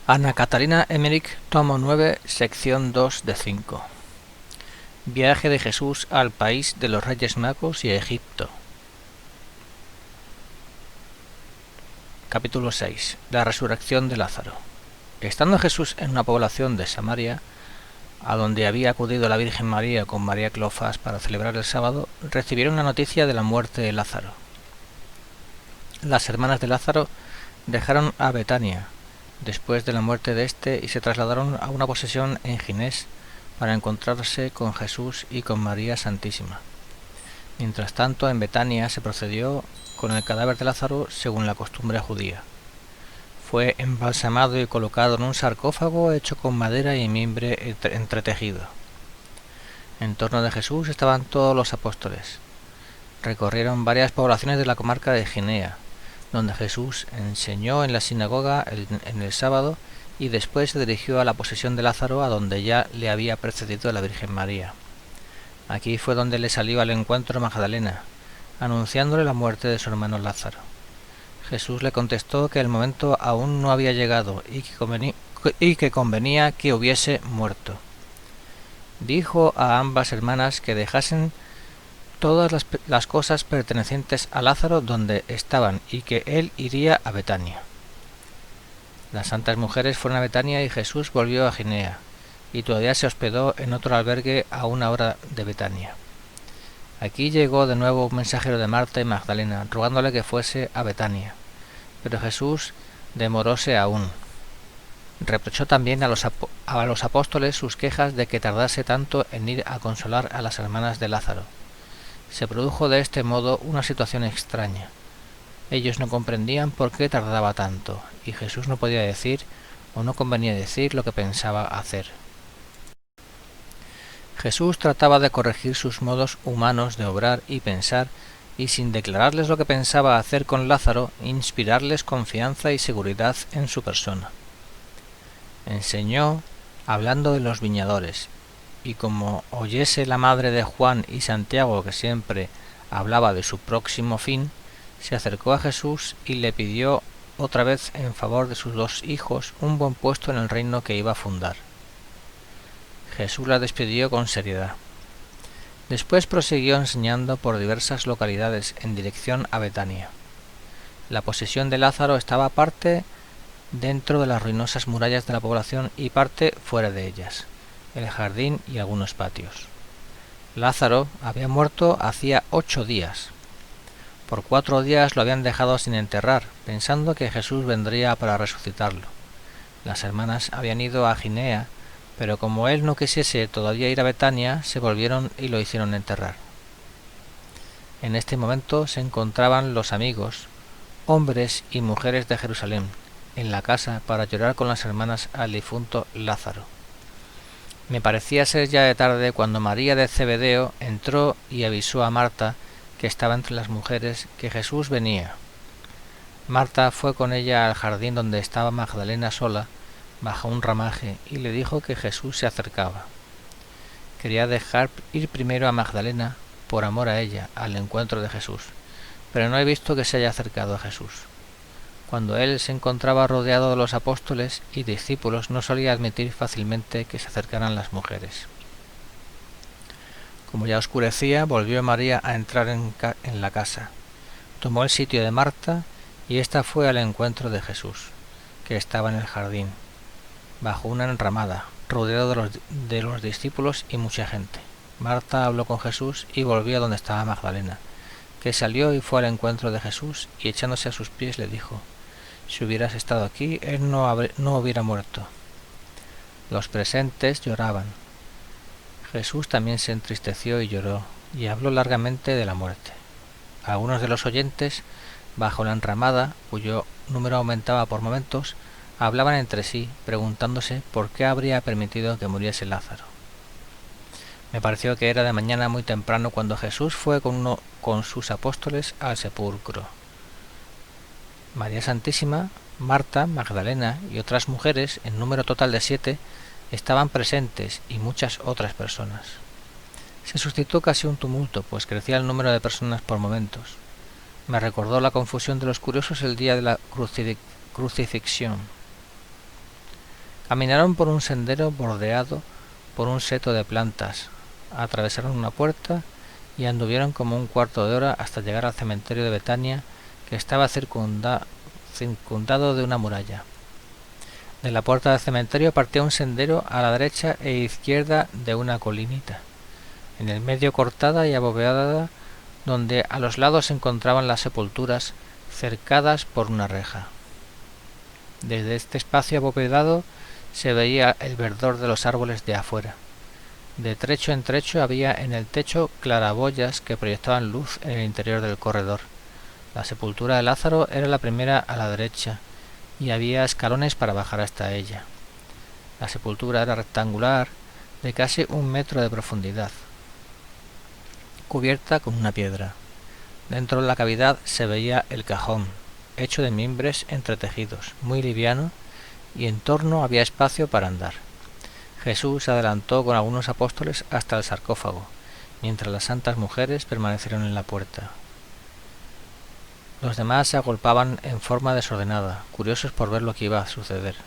Ana Catalina Emmerich, tomo 9, sección 2 de 5. Viaje de Jesús al país de los Reyes Magos y a Egipto. Capítulo 6. La resurrección de Lázaro. Estando Jesús en una población de Samaria, a donde había acudido la Virgen María con María Cleofás para celebrar el sábado, recibieron la noticia de la muerte de Lázaro. Las hermanas de Lázaro dejaron a Betania después de la muerte de éste y se trasladaron a una posesión en Ginés para encontrarse con Jesús y con María Santísima. Mientras tanto, en Betania se procedió con el cadáver de Lázaro según la costumbre judía. Fue embalsamado y colocado en un sarcófago hecho con madera y mimbre entretejido. En torno de Jesús estaban todos los apóstoles. Recorrieron varias poblaciones de la comarca de Ginea, donde Jesús enseñó en la sinagoga en el sábado y después se dirigió a la posesión de Lázaro, a donde ya le había precedido la Virgen María. Aquí fue donde le salió al encuentro Magdalena, anunciándole la muerte de su hermano Lázaro. Jesús le contestó que el momento aún no había llegado y que convenía que hubiese muerto. Dijo a ambas hermanas que dejasen todas las cosas pertenecientes a Lázaro donde estaban y que él iría a Betania. Las santas mujeres fueron a Betania y Jesús volvió a Ginea, y todavía se hospedó en otro albergue a 1 hora de Betania. Aquí llegó de nuevo un mensajero de Marta y Magdalena, rogándole que fuese a Betania, pero Jesús demoróse aún. Reprochó también a los apóstoles sus quejas de que tardase tanto en ir a consolar a las hermanas de Lázaro. Se produjo de este modo una situación extraña. Ellos no comprendían por qué tardaba tanto, y Jesús no podía decir o no convenía decir lo que pensaba hacer. Jesús trataba de corregir sus modos humanos de obrar y pensar, y sin declararles lo que pensaba hacer con Lázaro, inspirarles confianza y seguridad en su persona. Enseñó hablando de los viñadores, y como oyese la madre de Juan y Santiago que siempre hablaba de su próximo fin, se acercó a Jesús y le pidió otra vez en favor de sus 2 hijos un buen puesto en el reino que iba a fundar. Jesús la despidió con seriedad. Después prosiguió enseñando por diversas localidades en dirección a Betania. La posesión de Lázaro estaba parte dentro de las ruinosas murallas de la población y parte fuera de ellas, el jardín y algunos patios. Lázaro había muerto hacía 8 días. Por 4 días lo habían dejado sin enterrar, pensando que Jesús vendría para resucitarlo. Las hermanas habían ido a Ginea, pero como él no quisiese todavía ir a Betania, se volvieron y lo hicieron enterrar. En este momento se encontraban los amigos, hombres y mujeres de Jerusalén, en la casa para llorar con las hermanas al difunto Lázaro. Me parecía ser ya de tarde cuando María de Zebedeo entró y avisó a Marta, que estaba entre las mujeres, que Jesús venía. Marta fue con ella al jardín donde estaba Magdalena sola, bajo un ramaje, y le dijo que Jesús se acercaba. Quería dejar ir primero a Magdalena, por amor a ella, al encuentro de Jesús, pero no he visto que se haya acercado a Jesús. Cuando él se encontraba rodeado de los apóstoles y discípulos, no solía admitir fácilmente que se acercaran las mujeres. Como ya oscurecía, volvió María a entrar en la casa. Tomó el sitio de Marta y ésta fue al encuentro de Jesús, que estaba en el jardín, bajo una enramada, rodeado de los discípulos y mucha gente. Marta habló con Jesús y volvió a donde estaba Magdalena, que salió y fue al encuentro de Jesús y echándose a sus pies le dijo: «Si hubieras estado aquí, él no hubiera muerto». Los presentes lloraban. Jesús también se entristeció y lloró, y habló largamente de la muerte. Algunos de los oyentes, bajo la enramada, cuyo número aumentaba por momentos, hablaban entre sí, preguntándose por qué habría permitido que muriese Lázaro. Me pareció que era de mañana muy temprano cuando Jesús fue con sus apóstoles al sepulcro. María Santísima, Marta, Magdalena y otras mujeres, en número total de 7, estaban presentes y muchas otras personas. Se suscitó casi un tumulto, pues crecía el número de personas por momentos. Me recordó la confusión de los curiosos el día de la crucifixión. Caminaron por un sendero bordeado por un seto de plantas, atravesaron una puerta y anduvieron como un cuarto de hora hasta llegar al cementerio de Betania, que estaba circundado de una muralla. De la puerta del cementerio partía un sendero a la derecha e izquierda de una colinita, en el medio cortada y abovedada, donde a los lados se encontraban las sepulturas cercadas por una reja. Desde este espacio abovedado se veía el verdor de los árboles de afuera. De trecho en trecho había en el techo claraboyas que proyectaban luz en el interior del corredor. La sepultura de Lázaro era la primera a la derecha, y había escalones para bajar hasta ella. La sepultura era rectangular, de casi 1 metro de profundidad, cubierta con una piedra. Dentro de la cavidad se veía el cajón, hecho de mimbres entretejidos, muy liviano, y en torno había espacio para andar. Jesús se adelantó con algunos apóstoles hasta el sarcófago, mientras las santas mujeres permanecieron en la puerta. Los demás se agolpaban en forma desordenada, curiosos por ver lo que iba a suceder.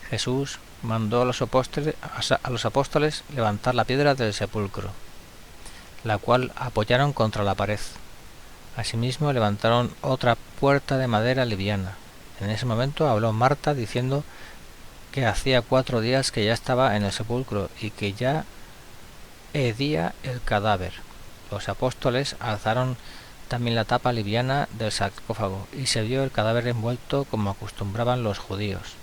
Jesús mandó a los apóstoles levantar la piedra del sepulcro, la cual apoyaron contra la pared. Asimismo levantaron otra puerta de madera liviana. En ese momento habló Marta diciendo que hacía 4 días que ya estaba en el sepulcro y que ya hedía el cadáver. Los apóstoles alzaron también la tapa liviana del sarcófago y se vio el cadáver envuelto como acostumbraban los judíos.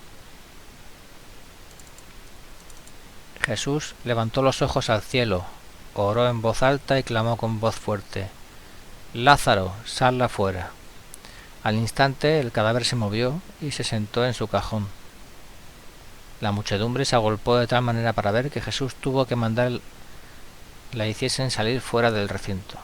Jesús levantó los ojos al cielo, oró en voz alta y clamó con voz fuerte: «Lázaro, sal afuera». Al instante el cadáver se movió y se sentó en su cajón. La muchedumbre se agolpó de tal manera para ver que Jesús tuvo que mandar la hiciesen salir fuera del recinto.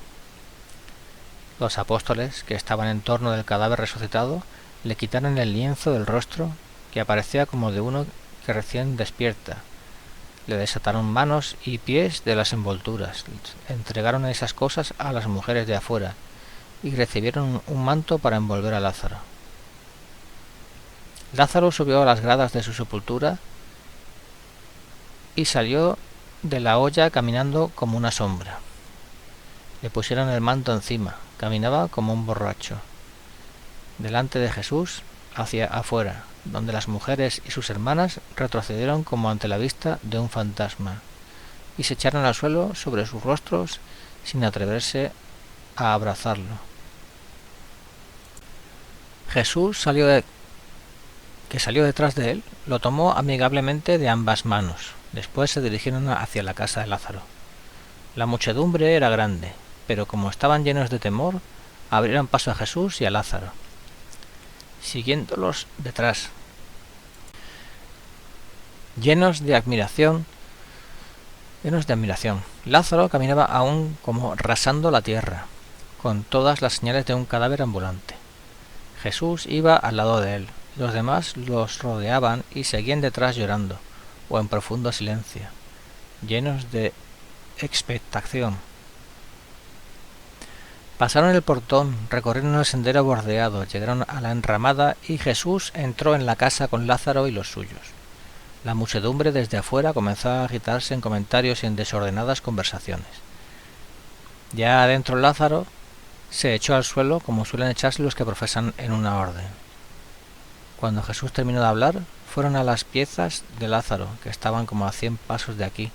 Los apóstoles, que estaban en torno del cadáver resucitado, le quitaron el lienzo del rostro, que aparecía como de uno que recién despierta. Le desataron manos y pies de las envolturas, entregaron esas cosas a las mujeres de afuera, y recibieron un manto para envolver a Lázaro. Lázaro subió a las gradas de su sepultura y salió de la olla caminando como una sombra. Le pusieron el manto encima, caminaba como un borracho. Delante de Jesús, hacia afuera, donde las mujeres y sus hermanas retrocedieron como ante la vista de un fantasma, y se echaron al suelo sobre sus rostros sin atreverse a abrazarlo. Jesús que salió detrás de él, lo tomó amigablemente de ambas manos. Después se dirigieron hacia la casa de Lázaro. La muchedumbre era grande, pero como estaban llenos de temor, abrieron paso a Jesús y a Lázaro, siguiéndolos detrás. Llenos de admiración, Lázaro caminaba aún como rasando la tierra, con todas las señales de un cadáver ambulante. Jesús iba al lado de él, los demás los rodeaban y seguían detrás llorando, o en profundo silencio, llenos de expectación. Pasaron el portón, recorrieron el sendero bordeado, llegaron a la enramada y Jesús entró en la casa con Lázaro y los suyos. La muchedumbre desde afuera comenzó a agitarse en comentarios y en desordenadas conversaciones. Ya adentro Lázaro se echó al suelo como suelen echarse los que profesan en una orden. Cuando Jesús terminó de hablar, fueron a las piezas de Lázaro, que estaban como a 100 pasos de aquí.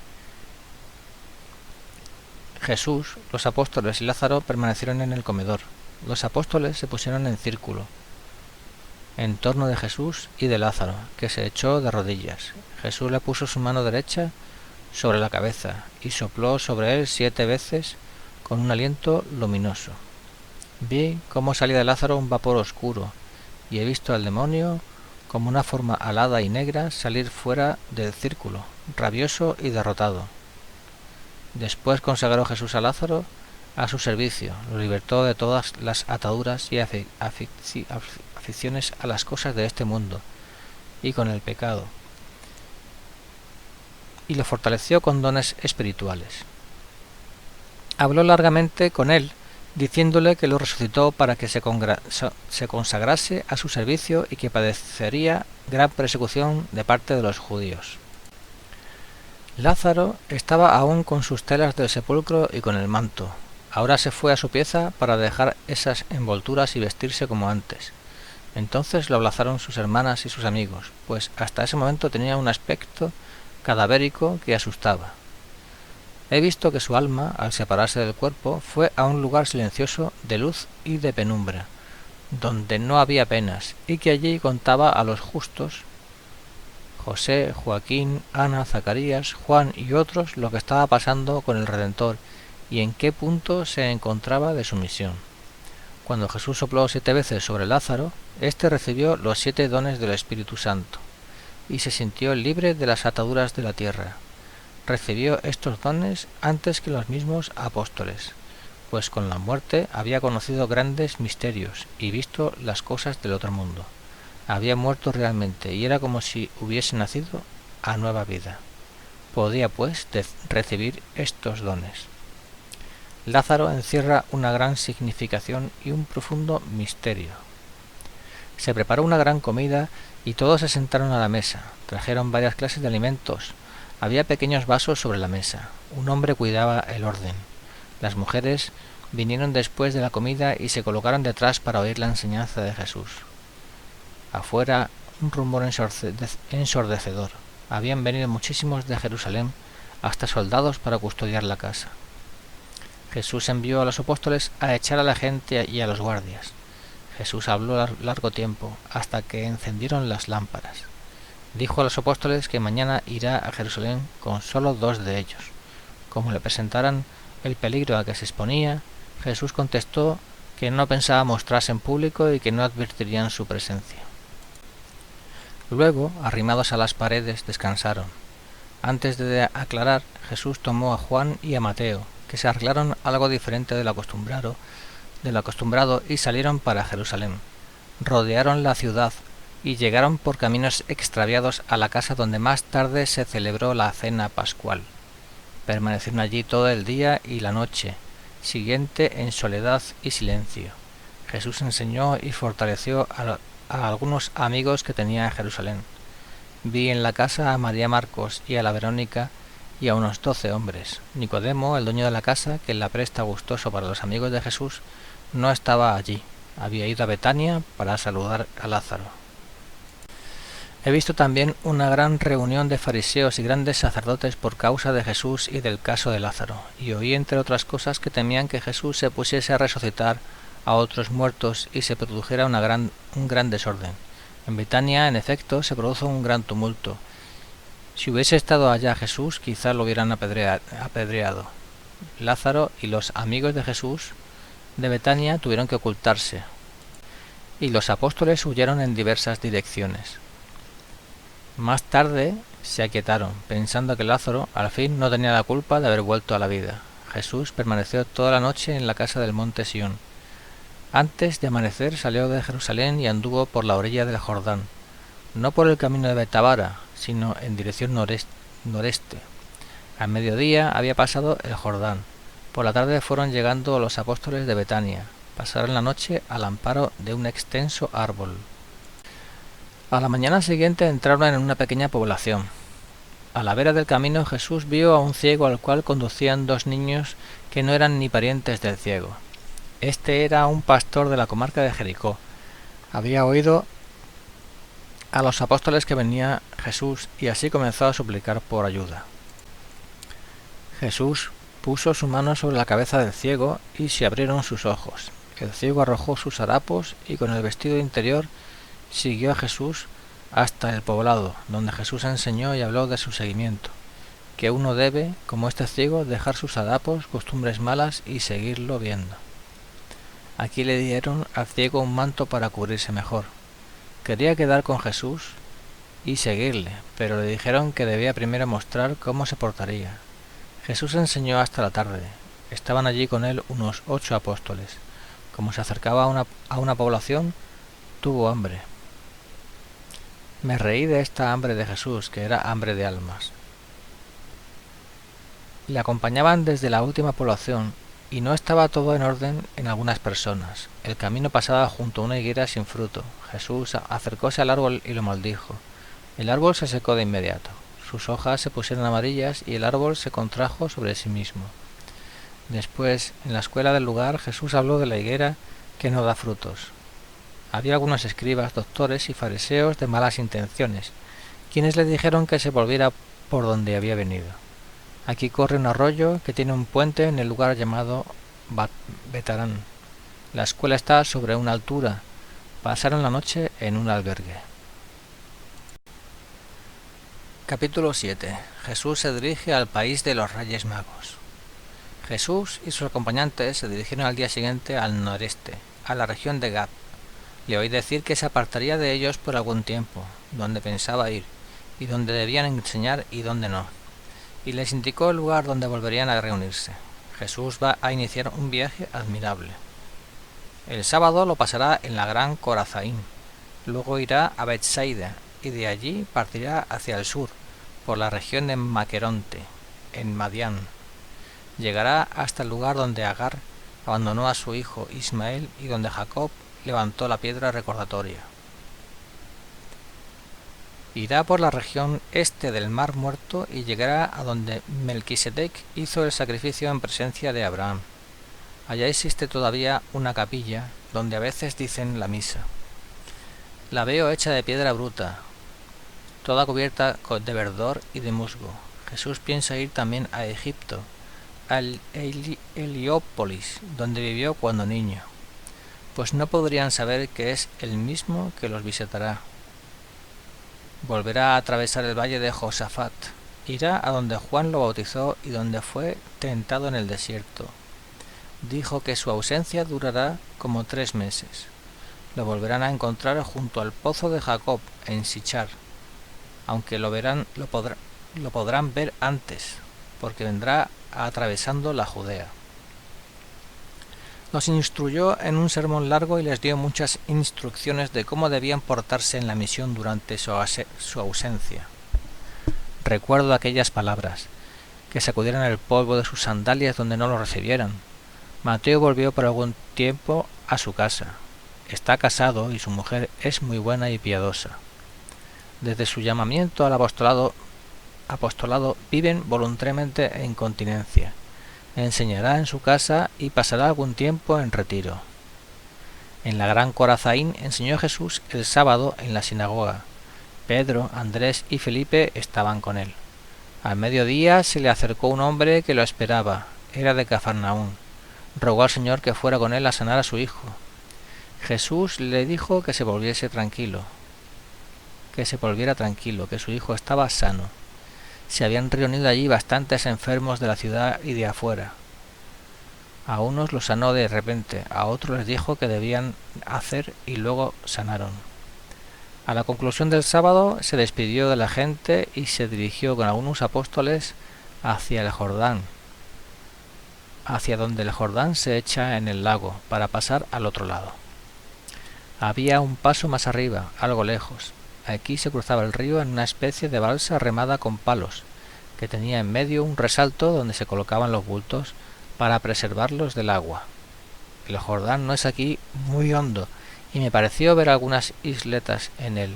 Jesús, los apóstoles y Lázaro permanecieron en el comedor. Los apóstoles se pusieron en círculo en torno de Jesús y de Lázaro, que se echó de rodillas. Jesús le puso su mano derecha sobre la cabeza y sopló sobre él 7 veces con un aliento luminoso. Vi cómo salía de Lázaro un vapor oscuro, y he visto al demonio como una forma alada y negra salir fuera del círculo, rabioso y derrotado. Después consagró Jesús a Lázaro a su servicio, lo libertó de todas las ataduras y aficiones a las cosas de este mundo y con el pecado, y lo fortaleció con dones espirituales. Habló largamente con él diciéndole que lo resucitó para que se consagrase a su servicio y que padecería gran persecución de parte de los judíos. Lázaro estaba aún con sus telas del sepulcro y con el manto. Ahora se fue a su pieza para dejar esas envolturas y vestirse como antes. Entonces lo abrazaron sus hermanas y sus amigos, pues hasta ese momento tenía un aspecto cadavérico que asustaba. He visto que su alma, al separarse del cuerpo, fue a un lugar silencioso de luz y de penumbra, donde no había penas, y que allí contaba a los justos, José, Joaquín, Ana, Zacarías, Juan y otros, lo que estaba pasando con el Redentor y en qué punto se encontraba de su misión. Cuando Jesús sopló 7 veces sobre Lázaro, éste recibió los 7 dones del Espíritu Santo y se sintió libre de las ataduras de la tierra. Recibió estos dones antes que los mismos apóstoles, pues con la muerte había conocido grandes misterios y visto las cosas del otro mundo. Había muerto realmente y era como si hubiese nacido a nueva vida. Podía, pues, recibir estos dones. Lázaro encierra una gran significación y un profundo misterio. Se preparó una gran comida y todos se sentaron a la mesa. Trajeron varias clases de alimentos. Había pequeños vasos sobre la mesa. Un hombre cuidaba el orden. Las mujeres vinieron después de la comida y se colocaron detrás para oír la enseñanza de Jesús. Afuera, un rumor ensordecedor. Habían venido muchísimos de Jerusalén, hasta soldados para custodiar la casa. Jesús envió a los apóstoles a echar a la gente y a los guardias. Jesús habló largo tiempo, hasta que encendieron las lámparas. Dijo a los apóstoles que mañana irá a Jerusalén con solo 2 de ellos. Como le presentaran el peligro a que se exponía, Jesús contestó que no pensaba mostrarse en público y que no advertirían su presencia. Luego, arrimados a las paredes, descansaron. Antes de aclarar, Jesús tomó a Juan y a Mateo, que se arreglaron algo diferente de lo acostumbrado y salieron para Jerusalén. Rodearon la ciudad y llegaron por caminos extraviados a la casa donde más tarde se celebró la cena pascual. Permanecieron allí todo el día y la noche siguiente en soledad y silencio. Jesús enseñó y fortaleció a algunos amigos que tenía en Jerusalén. Vi en la casa a María Marcos y a la Verónica y a unos 12 hombres. Nicodemo, el dueño de la casa, que la presta gustoso para los amigos de Jesús, no estaba allí. Había ido a Betania para saludar a Lázaro. He visto también una gran reunión de fariseos y grandes sacerdotes por causa de Jesús y del caso de Lázaro, y oí entre otras cosas que temían que Jesús se pusiese a resucitar a otros muertos y se produjera un gran desorden. En Betania, en efecto, se produjo un gran tumulto. Si hubiese estado allá Jesús, quizá lo hubieran apedreado. Lázaro y los amigos de Jesús de Betania tuvieron que ocultarse, y los apóstoles huyeron en diversas direcciones. Más tarde se aquietaron, pensando que Lázaro al fin no tenía la culpa de haber vuelto a la vida. Jesús permaneció toda la noche en la casa del monte Sión. Antes de amanecer salió de Jerusalén y anduvo por la orilla del Jordán, no por el camino de Betábara, sino en dirección noreste. Al mediodía había pasado el Jordán. Por la tarde fueron llegando los apóstoles de Betania. Pasaron la noche al amparo de un extenso árbol. A la mañana siguiente entraron en una pequeña población. A la vera del camino Jesús vio a un ciego al cual conducían 2 niños que no eran ni parientes del ciego. Este era un pastor de la comarca de Jericó. Había oído a los apóstoles que venía Jesús y así comenzó a suplicar por ayuda. Jesús puso su mano sobre la cabeza del ciego y se abrieron sus ojos. El ciego arrojó sus harapos y con el vestido interior siguió a Jesús hasta el poblado, donde Jesús enseñó y habló de su seguimiento, que uno debe, como este ciego, dejar sus harapos, costumbres malas y seguirlo viendo. Aquí le dieron al ciego un manto para cubrirse mejor. Quería quedar con Jesús y seguirle, pero le dijeron que debía primero mostrar cómo se portaría. Jesús enseñó hasta la tarde. Estaban allí con él unos 8 apóstoles. Como se acercaba a una población, tuvo hambre. Me reí de esta hambre de Jesús, que era hambre de almas. Le acompañaban desde la última población Y no estaba todo en orden en algunas personas. El camino pasaba junto a una higuera sin fruto. Jesús acercóse al árbol y lo maldijo. El árbol se secó de inmediato. Sus hojas se pusieron amarillas y el árbol se contrajo sobre sí mismo. Después, en la escuela del lugar, Jesús habló de la higuera que no da frutos. Había algunos escribas, doctores y fariseos de malas intenciones, quienes le dijeron que se volviera por donde había venido. Aquí corre un arroyo que tiene un puente en el lugar llamado Betarán. La escuela está sobre una altura. Pasaron la noche en un albergue. Capítulo 7. Jesús se dirige al país de los Reyes Magos. Jesús y sus acompañantes se dirigieron al día siguiente al noreste, a la región de Gad. Le oí decir que se apartaría de ellos por algún tiempo, donde pensaba ir, y donde debían enseñar y donde no. Y les indicó el lugar donde volverían a reunirse. Jesús va a iniciar un viaje admirable. El sábado lo pasará en la gran Corazaín, luego irá a Betsaida y de allí partirá hacia el sur, por la región de Maqueronte, en Madián. Llegará hasta el lugar donde Agar abandonó a su hijo Ismael y donde Jacob levantó la piedra recordatoria. Irá por la región este del Mar Muerto y llegará a donde Melquisedec hizo el sacrificio en presencia de Abraham. Allá existe todavía una capilla donde a veces dicen la misa. La veo hecha de piedra bruta, toda cubierta de verdor y de musgo. Jesús piensa ir también a Egipto, al Heliópolis, donde vivió cuando niño, pues no podrían saber que es el mismo que los visitará. Volverá a atravesar el valle de Josafat, irá a donde Juan lo bautizó y donde fue tentado en el desierto. Dijo que su ausencia durará como 3 meses. Lo volverán a encontrar junto al pozo de Jacob en Sichar, aunque lo podrán ver antes, porque vendrá atravesando la Judea. Los instruyó en un sermón largo y les dio muchas instrucciones de cómo debían portarse en la misión durante su ausencia. Recuerdo aquellas palabras, que sacudieran el polvo de sus sandalias donde no lo recibieran. Mateo volvió por algún tiempo a su casa. Está casado y su mujer es muy buena y piadosa. Desde su llamamiento al apostolado viven voluntariamente en continencia. Enseñará en su casa y pasará algún tiempo en retiro. En la gran Corazaín enseñó Jesús el sábado en la sinagoga. Pedro, Andrés y Felipe estaban con él. Al mediodía se le acercó un hombre que lo esperaba. Era de Cafarnaún. Rogó al Señor que fuera con él a sanar a su hijo. Jesús le dijo que se volviera tranquilo, que su hijo estaba sano. Se habían reunido allí bastantes enfermos de la ciudad y de afuera. A unos los sanó de repente, a otros les dijo que debían hacer y luego sanaron. A la conclusión del sábado se despidió de la gente y se dirigió con algunos apóstoles hacia el Jordán, hacia donde el Jordán se echa en el lago, para pasar al otro lado. Había un paso más arriba, algo lejos. Aquí se cruzaba el río en una especie de balsa remada con palos, que tenía en medio un resalto donde se colocaban los bultos para preservarlos del agua. El Jordán no es aquí muy hondo, y me pareció ver algunas isletas en él.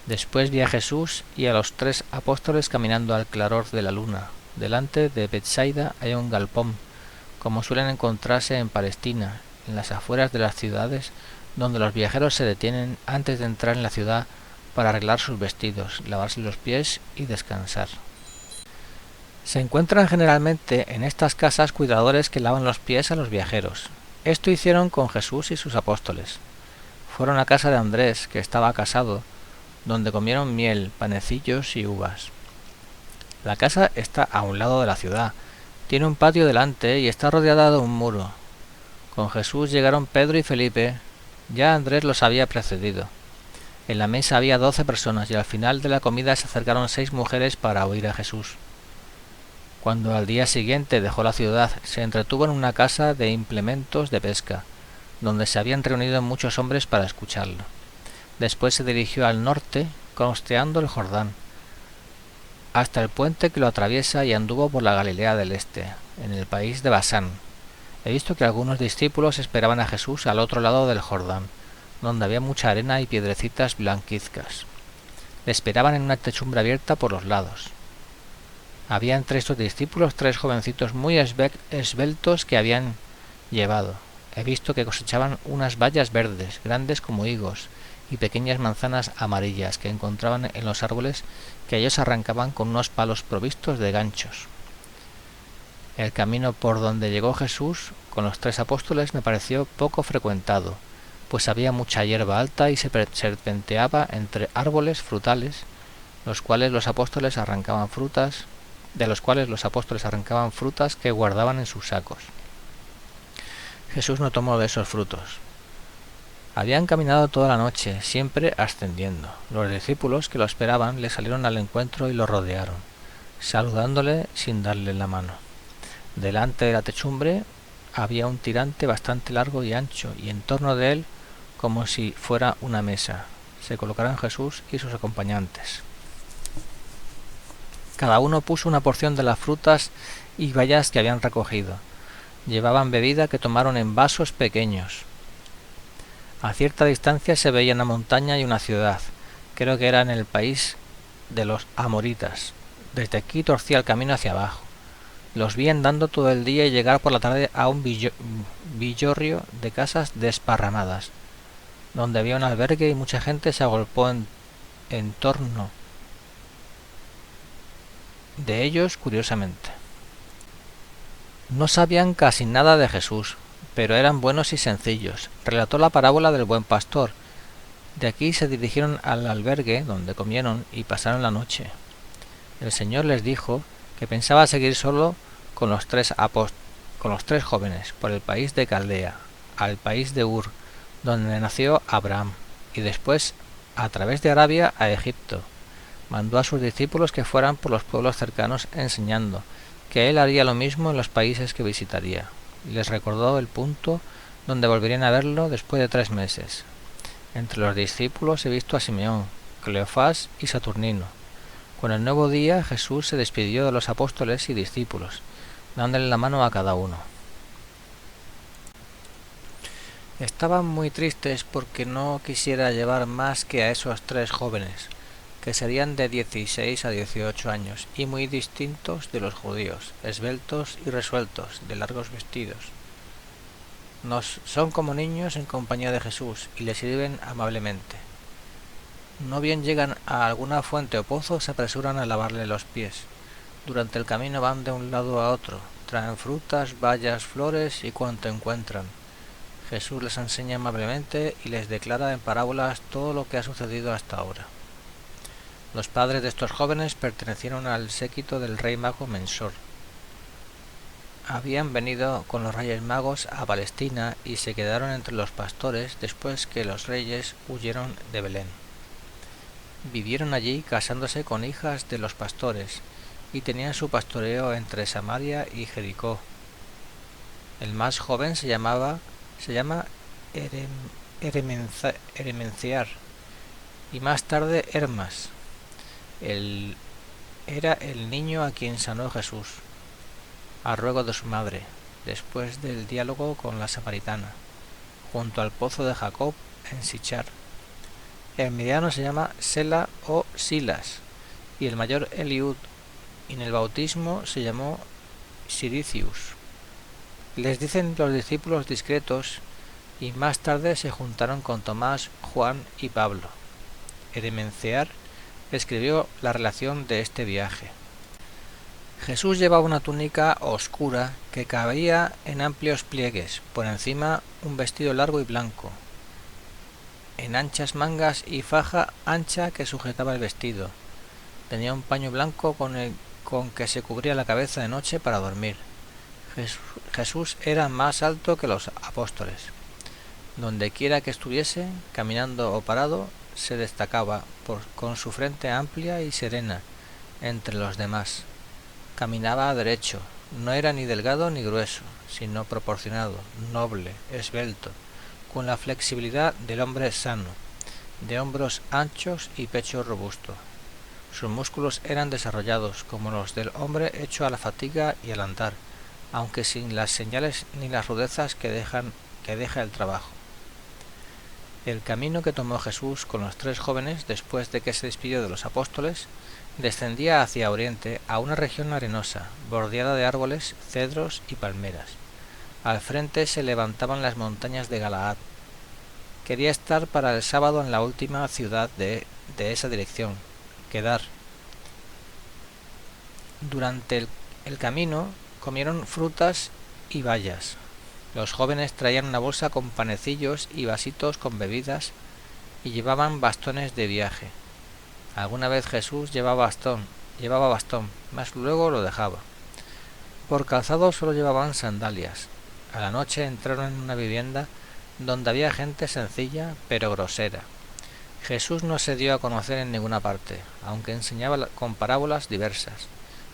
Después vi a Jesús y a los 3 apóstoles caminando al claror de la luna. Delante de Betsaida hay un galpón, como suelen encontrarse en Palestina, en las afueras de las ciudades, donde los viajeros se detienen antes de entrar en la ciudad para arreglar sus vestidos, lavarse los pies y descansar. Se encuentran generalmente en estas casas cuidadores que lavan los pies a los viajeros. Esto hicieron con Jesús y sus apóstoles. Fueron a casa de Andrés, que estaba casado, donde comieron miel, panecillos y uvas. La casa está a un lado de la ciudad, tiene un patio delante y está rodeada de un muro. Con Jesús llegaron Pedro y Felipe. Ya Andrés los había precedido. En la mesa había 12 personas y al final de la comida se acercaron 6 mujeres para oír a Jesús. Cuando al día siguiente dejó la ciudad, se entretuvo en una casa de implementos de pesca, donde se habían reunido muchos hombres para escucharlo. Después se dirigió al norte, costeando el Jordán. hasta el puente que lo atraviesa y anduvo por la Galilea del Este, en el país de Basán. He visto que algunos discípulos esperaban a Jesús al otro lado del Jordán, donde había mucha arena y piedrecitas blanquizcas. Le esperaban en una techumbre abierta por los lados. Había entre estos discípulos 3 jovencitos muy esbeltos que habían llevado. He visto que cosechaban unas bayas verdes, grandes como higos, y pequeñas manzanas amarillas que encontraban en los árboles que ellos arrancaban con unos palos provistos de ganchos. El camino por donde llegó Jesús con los 3 apóstoles me pareció poco frecuentado, pues había mucha hierba alta y se serpenteaba entre árboles frutales, de los cuales los apóstoles arrancaban frutas que guardaban en sus sacos. Jesús no tomó de esos frutos. Habían caminado toda la noche, siempre ascendiendo. Los discípulos que lo esperaban le salieron al encuentro y lo rodearon, saludándole sin darle la mano. Delante de la techumbre había un tirante bastante largo y ancho, y en torno de él, como si fuera una mesa, se colocaron Jesús y sus acompañantes. Cada uno puso una porción de las frutas y bayas que habían recogido. Llevaban bebida que tomaron en vasos pequeños. A cierta distancia se veía una montaña y una ciudad. Creo que era en el país de los amoritas. Desde aquí torcía el camino hacia abajo. Los vi andando todo el día y llegar por la tarde a un villorrio de casas desparramadas, donde había un albergue y mucha gente se agolpó en torno de ellos curiosamente. No sabían casi nada de Jesús, pero eran buenos y sencillos. Relató la parábola del buen pastor. De aquí se dirigieron al albergue donde comieron y pasaron la noche. El Señor les dijo que pensaba seguir solo con los 3 jóvenes por el país de Caldea, al país de Ur, donde nació Abraham, y después a través de Arabia a Egipto. Mandó a sus discípulos que fueran por los pueblos cercanos enseñando que él haría lo mismo en los países que visitaría. Les recordó el punto donde volverían a verlo después de 3 meses. Entre los discípulos he visto a Simeón, Cleofás y Saturnino. Con el nuevo día Jesús se despidió de los apóstoles y discípulos, dándole la mano a cada uno. Estaban muy tristes porque no quisiera llevar más que a esos 3 jóvenes, que serían de 16 a 18 años y muy distintos de los judíos, esbeltos y resueltos, de largos vestidos. Son como niños en compañía de Jesús y le sirven amablemente. No bien llegan a alguna fuente o pozo, se apresuran a lavarle los pies. Durante el camino van de un lado a otro, traen frutas, bayas, flores y cuanto encuentran. Jesús les enseña amablemente y les declara en parábolas todo lo que ha sucedido hasta ahora. Los padres de estos jóvenes pertenecieron al séquito del rey mago Mensor. Habían venido con los reyes magos a Palestina y se quedaron entre los pastores después que los reyes huyeron de Belén. Vivieron allí casándose con hijas de los pastores y tenían su pastoreo entre Samaria y Jericó. El más joven se llama Eremenciar y más tarde Hermas. Era el niño a quien sanó Jesús, a ruego de su madre, después del diálogo con la samaritana, junto al pozo de Jacob en Sichar. El mediano se llama Sela o Silas, y el mayor Eliud, y en el bautismo se llamó Siricius. Les dicen los discípulos discretos, y más tarde se juntaron con Tomás, Juan y Pablo. Eremenciar escribió la relación de este viaje. Jesús llevaba una túnica oscura que cabía en amplios pliegues, por encima un vestido largo y blanco, en anchas mangas y faja ancha que sujetaba el vestido. Tenía un paño blanco con que se cubría la cabeza de noche para dormir. Jesús era más alto que los apóstoles. Donde quiera que estuviese, caminando o parado, se destacaba con su frente amplia y serena entre los demás. Caminaba derecho, no era ni delgado ni grueso, sino proporcionado, noble, esbelto, con la flexibilidad del hombre sano, de hombros anchos y pecho robusto. Sus músculos eran desarrollados, como los del hombre hecho a la fatiga y al andar, aunque sin las señales ni las rudezas que deja el trabajo. El camino que tomó Jesús con los 3 jóvenes después de que se despidió de los apóstoles descendía hacia oriente a una región arenosa, bordeada de árboles, cedros y palmeras. Al frente se levantaban las montañas de Galaad. Quería estar para el sábado en la última ciudad de esa dirección, Quedar. Durante el camino comieron frutas y bayas. Los jóvenes traían una bolsa con panecillos y vasitos con bebidas y llevaban bastones de viaje. Alguna vez Jesús llevaba bastón, mas luego lo dejaba. Por calzado solo llevaban sandalias. A la noche entraron en una vivienda donde había gente sencilla pero grosera. Jesús no se dio a conocer en ninguna parte, aunque enseñaba con parábolas diversas,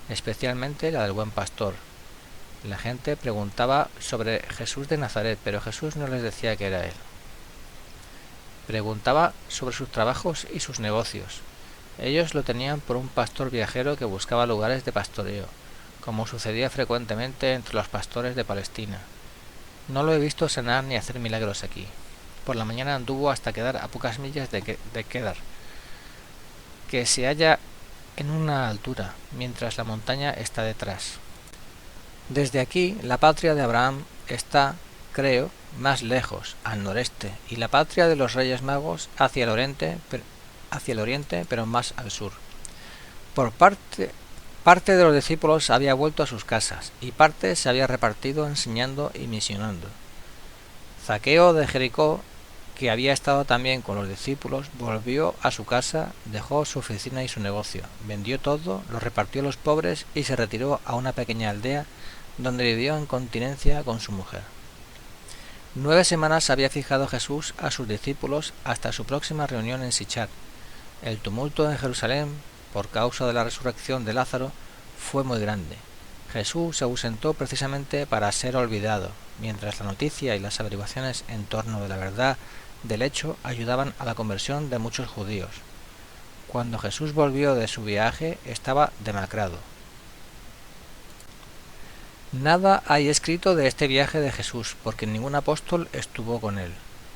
especialmente la del buen pastor. La gente preguntaba sobre Jesús de Nazaret, pero Jesús no les decía que era él. Preguntaba sobre sus trabajos y sus negocios. Ellos lo tenían por un pastor viajero que buscaba lugares de pastoreo, como sucedía frecuentemente entre los pastores de Palestina. No lo he visto sanar ni hacer milagros aquí. Por la mañana anduvo hasta quedar a pocas millas de Quedar, que se halla en una altura, mientras la montaña está detrás. Desde aquí, la patria de Abraham está, creo, más lejos, al noreste, y la patria de los Reyes Magos hacia el oriente, pero más al sur. Por parte de los discípulos había vuelto a sus casas, y parte se había repartido enseñando y misionando. Zaqueo de Jericó, que había estado también con los discípulos, volvió a su casa, dejó su oficina y su negocio, vendió todo, lo repartió a los pobres y se retiró a una pequeña aldea donde vivió en continencia con su mujer. 9 semanas había fijado Jesús a sus discípulos hasta su próxima reunión en Sichar. El tumulto en Jerusalén, por causa de la resurrección de Lázaro, fue muy grande. Jesús se ausentó precisamente para ser olvidado, mientras la noticia y las averiguaciones en torno de la verdad del hecho ayudaban a la conversión de muchos judíos. Cuando Jesús volvió de su viaje, estaba demacrado. Nada hay escrito de este viaje de Jesús, porque ningún apóstol estuvo con él,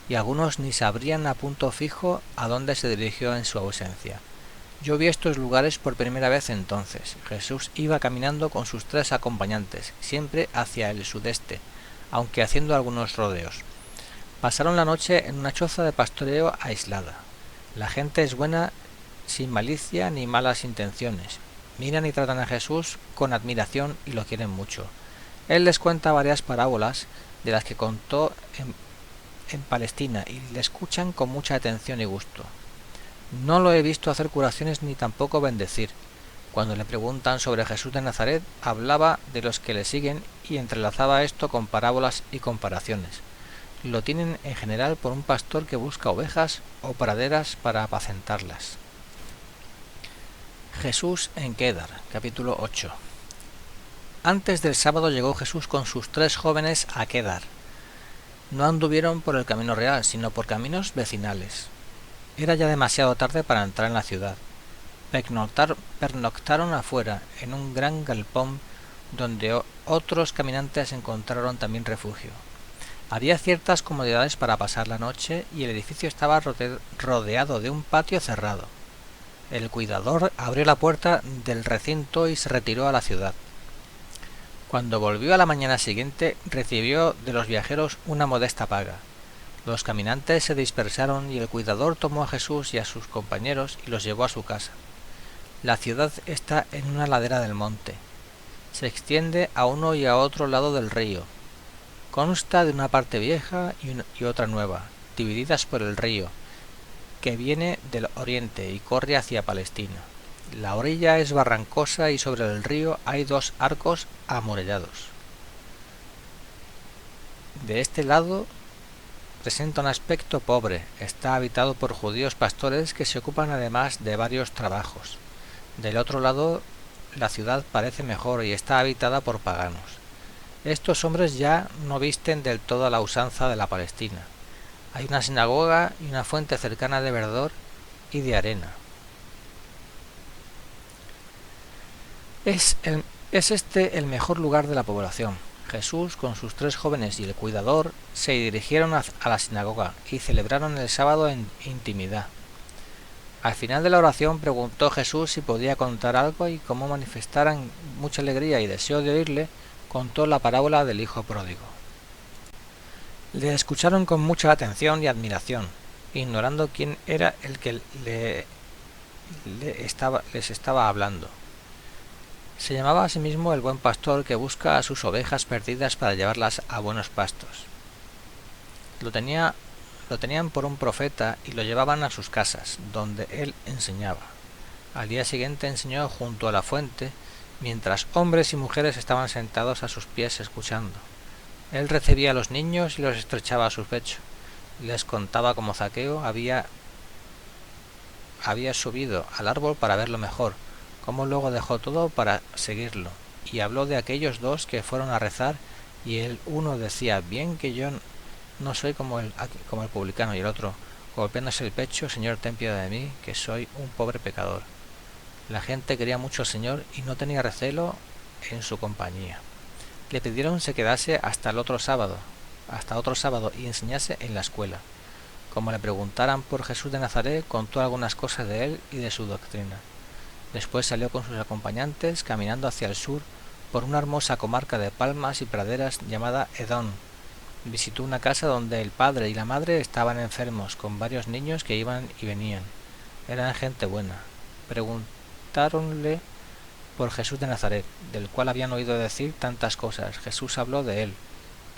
y algunos ni sabrían a punto fijo a dónde se dirigió en su ausencia. Yo vi estos lugares por primera vez entonces. Jesús iba caminando con sus 3 acompañantes, siempre hacia el sudeste, aunque haciendo algunos rodeos. Pasaron la noche en una choza de pastoreo aislada. La gente es buena, sin malicia ni malas intenciones. Miran y tratan a Jesús con admiración y lo quieren mucho. Él les cuenta varias parábolas de las que contó en Palestina y le escuchan con mucha atención y gusto. No lo he visto hacer curaciones ni tampoco bendecir. Cuando le preguntan sobre Jesús de Nazaret, hablaba de los que le siguen y entrelazaba esto con parábolas y comparaciones. Lo tienen en general por un pastor que busca ovejas o praderas para apacentarlas. Jesús en Quedar, capítulo 8. Antes del sábado llegó Jesús con sus 3 jóvenes a Quedar. No anduvieron por el camino real, sino por caminos vecinales. Era ya demasiado tarde para entrar en la ciudad. Pernoctaron afuera, en un gran galpón, donde otros caminantes encontraron también refugio. Había ciertas comodidades para pasar la noche y el edificio estaba rodeado de un patio cerrado. El cuidador abrió la puerta del recinto y se retiró a la ciudad. Cuando volvió a la mañana siguiente, recibió de los viajeros una modesta paga. Los caminantes se dispersaron y el cuidador tomó a Jesús y a sus compañeros y los llevó a su casa. La ciudad está en una ladera del monte. Se extiende a uno y a otro lado del río. Consta de una parte vieja y otra nueva, divididas por el río, que viene del oriente y corre hacia Palestina. La orilla es barrancosa y sobre el río hay 2 arcos amurallados. De este lado presenta un aspecto pobre, está habitado por judíos pastores que se ocupan además de varios trabajos. Del otro lado, la ciudad parece mejor y está habitada por paganos. Estos hombres ya no visten del todo a la usanza de la Palestina. Hay una sinagoga y una fuente cercana de verdor y de arena. Es este el mejor lugar de la población. Jesús, con sus 3 jóvenes y el cuidador, se dirigieron a la sinagoga y celebraron el sábado en intimidad. Al final de la oración preguntó Jesús si podía contar algo, y como manifestaran mucha alegría y deseo de oírle, contó la parábola del hijo pródigo. Le escucharon con mucha atención y admiración, ignorando quién era el que les estaba hablando. Se llamaba a sí mismo el buen pastor, que busca a sus ovejas perdidas para llevarlas a buenos pastos. Lo tenían por un profeta y lo llevaban a sus casas, donde él enseñaba. Al día siguiente enseñó junto a la fuente, mientras hombres y mujeres estaban sentados a sus pies escuchando. Él recibía a los niños y los estrechaba a su pecho. Les contaba cómo Zaqueo había subido al árbol para verlo mejor, cómo luego dejó todo para seguirlo, y habló de aquellos 2 que fueron a rezar, y el uno decía: bien que yo no soy como el publicano, y el otro, golpeándose el pecho: Señor, ten piedad de mí, que soy un pobre pecador. La gente quería mucho al Señor y no tenía recelo en su compañía. Le pidieron se quedase hasta otro sábado y enseñase en la escuela. Como le preguntaran por Jesús de Nazaret, contó algunas cosas de él y de su doctrina. Después salió con sus acompañantes caminando hacia el sur por una hermosa comarca de palmas y praderas llamada Edom. Visitó una casa donde el padre y la madre estaban enfermos, con varios niños que iban y venían. Eran gente buena. Preguntáronle por Jesús de Nazaret, del cual habían oído decir tantas cosas. Jesús habló de él,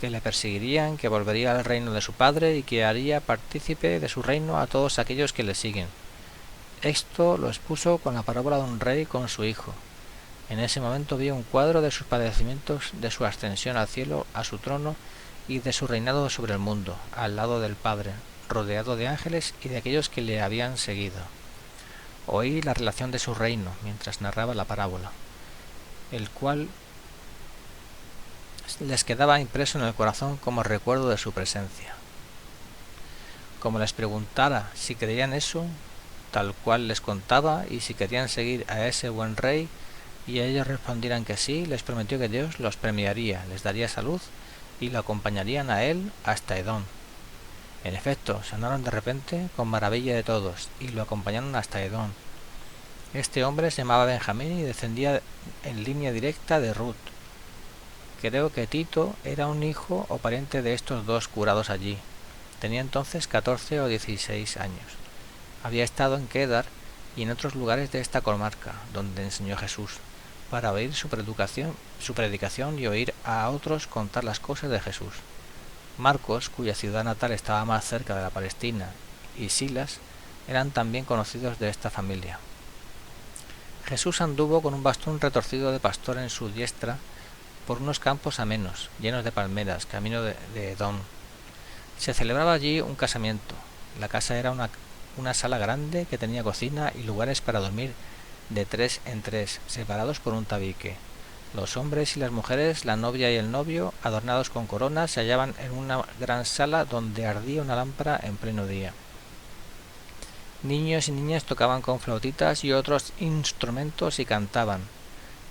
que le perseguirían, que volvería al reino de su padre y que haría partícipe de su reino a todos aquellos que le siguen. Esto lo expuso con la parábola de un rey con su hijo. En ese momento vio un cuadro de sus padecimientos, de su ascensión al cielo, a su trono, y de su reinado sobre el mundo, al lado del Padre, rodeado de ángeles y de aquellos que le habían seguido. Oí la relación de su reino mientras narraba la parábola, el cual les quedaba impreso en el corazón como recuerdo de su presencia. Como les preguntara si creían eso, tal cual les contaba, y si querían seguir a ese buen rey, y ellos respondieran que sí, les prometió que Dios los premiaría, les daría salud y lo acompañarían a él hasta Edom. En efecto, sonaron de repente con maravilla de todos y lo acompañaron hasta Edom. Este hombre se llamaba Benjamín y descendía en línea directa de Ruth. Creo que Tito era un hijo o pariente de estos 2 curados allí. Tenía entonces 14 o 16 años. Había estado en Kedar y en otros lugares de esta comarca, donde enseñó Jesús, para oír su predicación y oír a otros contar las cosas de Jesús. Marcos, cuya ciudad natal estaba más cerca de la Palestina, y Silas eran también conocidos de esta familia. Jesús anduvo con un bastón retorcido de pastor en su diestra por unos campos amenos, llenos de palmeras, camino de Edom. Se celebraba allí un casamiento. La casa era una sala grande que tenía cocina y lugares para dormir de 3 en 3, separados por un tabique. Los hombres y las mujeres, la novia y el novio, adornados con coronas, se hallaban en una gran sala donde ardía una lámpara en pleno día. Niños y niñas tocaban con flautitas y otros instrumentos y cantaban.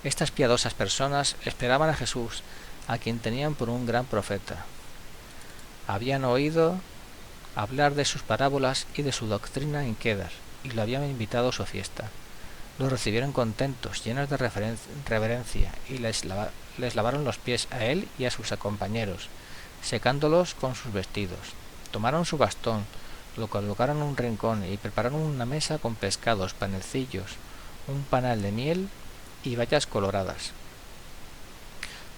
Estas piadosas personas esperaban a Jesús, a quien tenían por un gran profeta. Habían oído hablar de sus parábolas y de su doctrina en Kedar, y lo habían invitado a su fiesta. Lo recibieron contentos, llenos de reverencia, y les lavaron los pies a él y a sus compañeros, secándolos con sus vestidos. Tomaron su bastón, lo colocaron en un rincón y prepararon una mesa con pescados, panecillos, un panal de miel y bayas coloradas.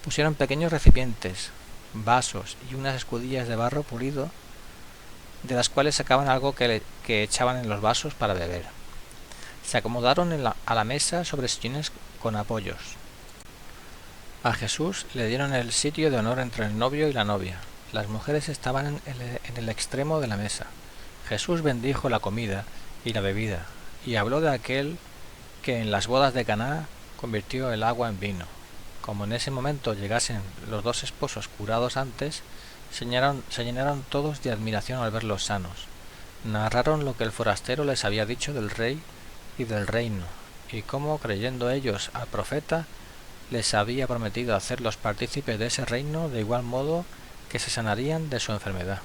Pusieron pequeños recipientes, vasos y unas escudillas de barro pulido, de las cuales sacaban algo que echaban en los vasos para beber. Se acomodaron a la mesa sobre sillones con apoyos. A Jesús le dieron el sitio de honor entre el novio y la novia. Las mujeres estaban en el extremo de la mesa. Jesús bendijo la comida y la bebida, y habló de aquel que en las bodas de Caná convirtió el agua en vino. Como en ese momento llegasen los 2 esposos curados antes, se llenaron todos de admiración al verlos sanos. Narraron lo que el forastero les había dicho del rey y del reino, y cómo, creyendo ellos al profeta, les había prometido hacerlos partícipes de ese reino de igual modo que se sanarían de su enfermedad.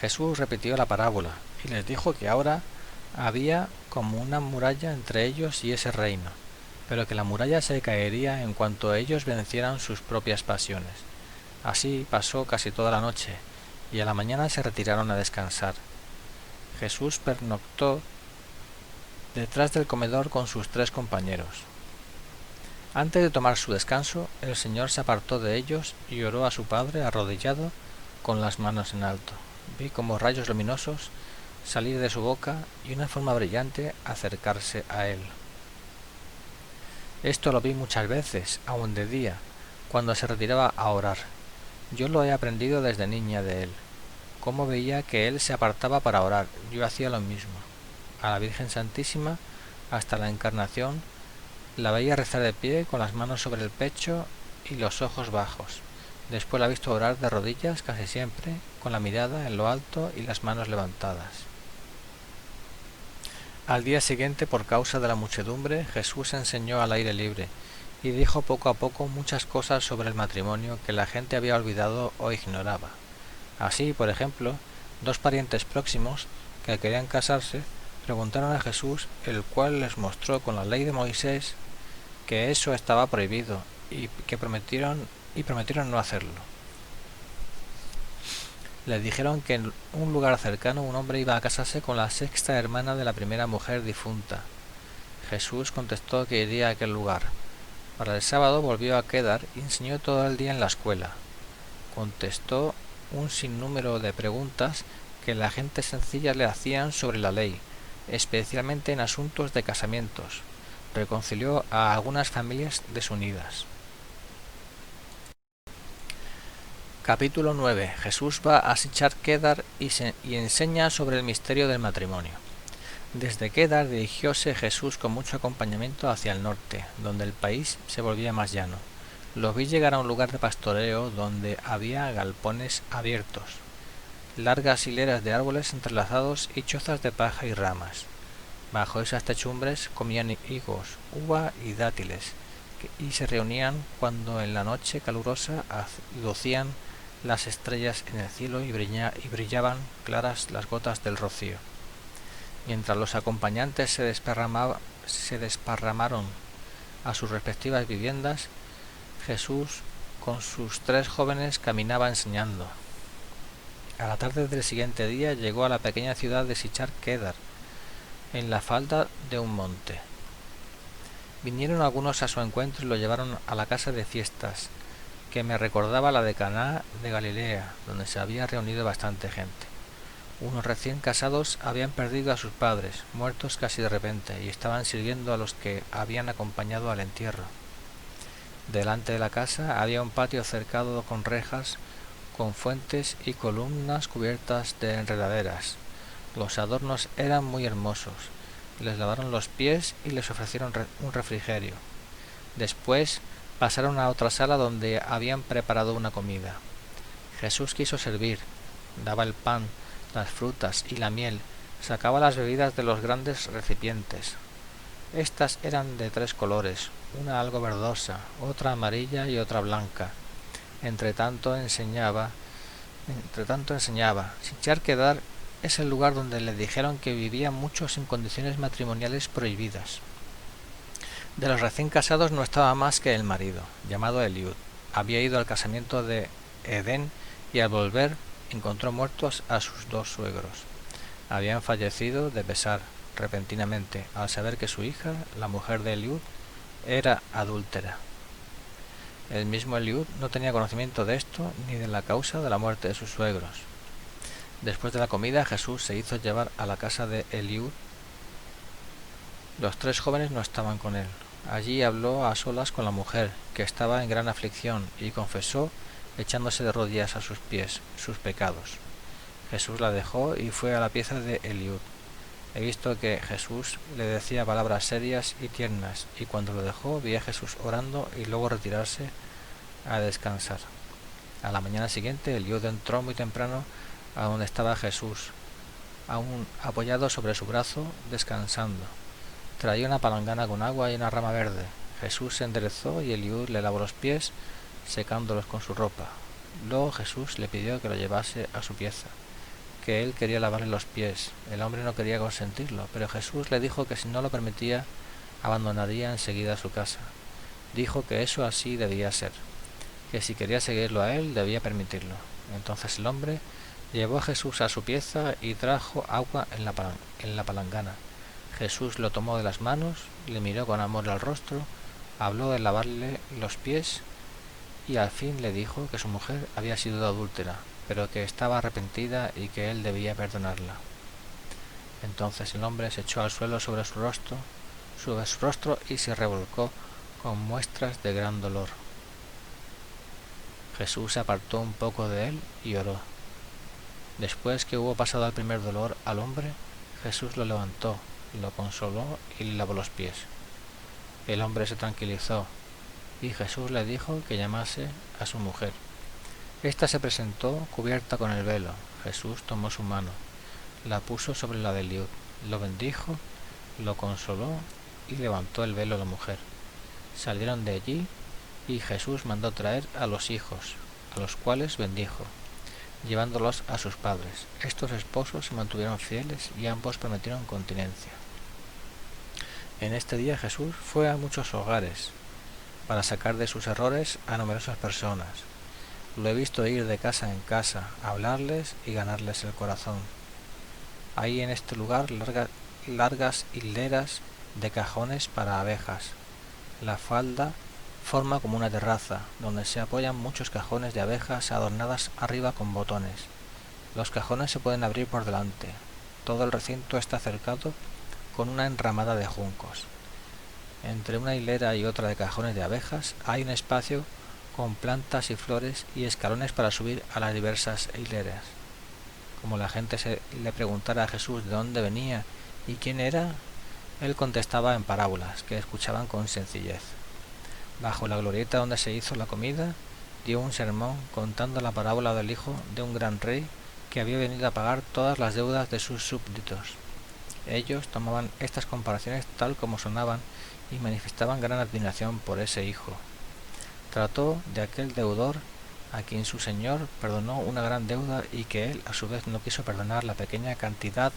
Jesús repitió la parábola y les dijo que ahora había como una muralla entre ellos y ese reino, pero que la muralla se caería en cuanto ellos vencieran sus propias pasiones. Así pasó casi toda la noche, y a la mañana se retiraron a descansar. Jesús pernoctó detrás del comedor con sus 3 compañeros. Antes de tomar su descanso, el Señor se apartó de ellos y oró a su Padre arrodillado con las manos en alto. Vi como rayos luminosos salir de su boca y una forma brillante acercarse a él. Esto lo vi muchas veces, aun de día, cuando se retiraba a orar. Yo lo he aprendido desde niña de él. Cómo veía que él se apartaba para orar, yo hacía lo mismo. A la Virgen Santísima, hasta la Encarnación, la veía rezar de pie con las manos sobre el pecho y los ojos bajos. Después la he visto orar de rodillas casi siempre, con la mirada en lo alto y las manos levantadas. Al día siguiente, por causa de la muchedumbre, Jesús enseñó al aire libre y dijo poco a poco muchas cosas sobre el matrimonio que la gente había olvidado o ignoraba. Así, por ejemplo, 2 parientes próximos que querían casarse preguntaron a Jesús, el cual les mostró con la ley de Moisés que eso estaba prohibido y prometieron no hacerlo. Les dijeron que en un lugar cercano un hombre iba a casarse con la 6ª hermana de la primera mujer difunta. Jesús contestó que iría a aquel lugar. Para el sábado volvió a Kedar y enseñó todo el día en la escuela. Contestó un sinnúmero de preguntas que la gente sencilla le hacían sobre la ley, especialmente en asuntos de casamientos. Reconcilió a algunas familias desunidas. Capítulo 9. Jesús va a Sichar Kedar y enseña sobre el misterio del matrimonio. Desde Kedar dirigióse Jesús con mucho acompañamiento hacia el norte, donde el país se volvía más llano. Los vi llegar a un lugar de pastoreo donde había galpones abiertos, largas hileras de árboles entrelazados y chozas de paja y ramas. Bajo esas techumbres comían higos, uva y dátiles, y se reunían cuando en la noche calurosa lucían las estrellas en el cielo y brillaban claras las gotas del rocío. Mientras los acompañantes se desparramaron a sus respectivas viviendas, Jesús con sus 3 jóvenes caminaba enseñando. A la tarde del siguiente día llegó a la pequeña ciudad de Sichar Kedar, en la falda de un monte. Vinieron algunos a su encuentro y lo llevaron a la casa de fiestas, que me recordaba la de Caná de Galilea, donde se había reunido bastante gente. Unos recién casados habían perdido a sus padres, muertos casi de repente, y estaban sirviendo a los que habían acompañado al entierro. Delante de la casa había un patio cercado con rejas, con fuentes y columnas cubiertas de enredaderas. Los adornos eran muy hermosos. Les lavaron los pies y les ofrecieron un refrigerio. Después pasaron a otra sala donde habían preparado una comida. Jesús quiso servir, daba el pan, las frutas y la miel, sacaba las bebidas de los grandes recipientes. Estas eran de 3 colores, una algo verdosa, otra amarilla y otra blanca. Entre tanto enseñaba. Sichar Kedar es el lugar donde le dijeron que vivían muchos en condiciones matrimoniales prohibidas. De los recién casados no estaba más que el marido, llamado Eliud. Había ido al casamiento de Edén y al volver encontró muertos a sus 2 suegros. Habían fallecido de pesar repentinamente al saber que su hija, la mujer de Eliud, era adúltera. El mismo Eliud no tenía conocimiento de esto ni de la causa de la muerte de sus suegros. Después de la comida, Jesús se hizo llevar a la casa de Eliud. Los 3 jóvenes no estaban con él. Allí habló a solas con la mujer, que estaba en gran aflicción, y confesó, echándose de rodillas a sus pies, sus pecados. Jesús la dejó y fue a la pieza de Eliud. He visto que Jesús le decía palabras serias y tiernas, y cuando lo dejó vi a Jesús orando y luego retirarse a descansar. A la mañana siguiente Eliud entró muy temprano a donde estaba Jesús, aún apoyado sobre su brazo, descansando. Traía una palangana con agua y una rama verde. Jesús se enderezó y Eliud le lavó los pies, secándolos con su ropa. Luego Jesús le pidió que lo llevase a su pieza, que él quería lavarle los pies. El hombre no quería consentirlo, pero Jesús le dijo que si no lo permitía, abandonaría enseguida su casa. Dijo que eso así debía ser, que si quería seguirlo a él, debía permitirlo. Entonces el hombre llevó a Jesús a su pieza y trajo agua en la palangana. Jesús lo tomó de las manos, le miró con amor al rostro, habló de lavarle los pies y al fin le dijo que su mujer había sido adúltera, pero que estaba arrepentida y que él debía perdonarla. Entonces el hombre se echó al suelo sobre su rostro y se revolcó con muestras de gran dolor. Jesús se apartó un poco de él y oró. Después que hubo pasado el primer dolor al hombre, Jesús lo levantó, lo consoló y le lavó los pies. El hombre se tranquilizó y Jesús le dijo que llamase a su mujer. Esta se presentó cubierta con el velo. Jesús tomó su mano, la puso sobre la de Eliud, lo bendijo, lo consoló y levantó el velo a la mujer. Salieron de allí y Jesús mandó traer a los hijos, a los cuales bendijo, llevándolos a sus padres. Estos esposos se mantuvieron fieles y ambos prometieron continencia. En este día Jesús fue a muchos hogares para sacar de sus errores a numerosas personas. Lo he visto ir de casa en casa, hablarles y ganarles el corazón. Hay en este lugar largas hileras de cajones para abejas. La falda forma como una terraza, donde se apoyan muchos cajones de abejas adornadas arriba con botones. Los cajones se pueden abrir por delante. Todo el recinto está cercado con una enramada de juncos. Entre una hilera y otra de cajones de abejas hay un espacio con plantas y flores y escalones para subir a las diversas hileras. Como la gente le preguntara a Jesús de dónde venía y quién era, él contestaba en parábolas que escuchaban con sencillez. Bajo la glorieta donde se hizo la comida, dio un sermón contando la parábola del hijo de un gran rey que había venido a pagar todas las deudas de sus súbditos. Ellos tomaban estas comparaciones tal como sonaban y manifestaban gran admiración por ese hijo. Trató de aquel deudor a quien su señor perdonó una gran deuda y que él a su vez no quiso perdonar la pequeña cantidad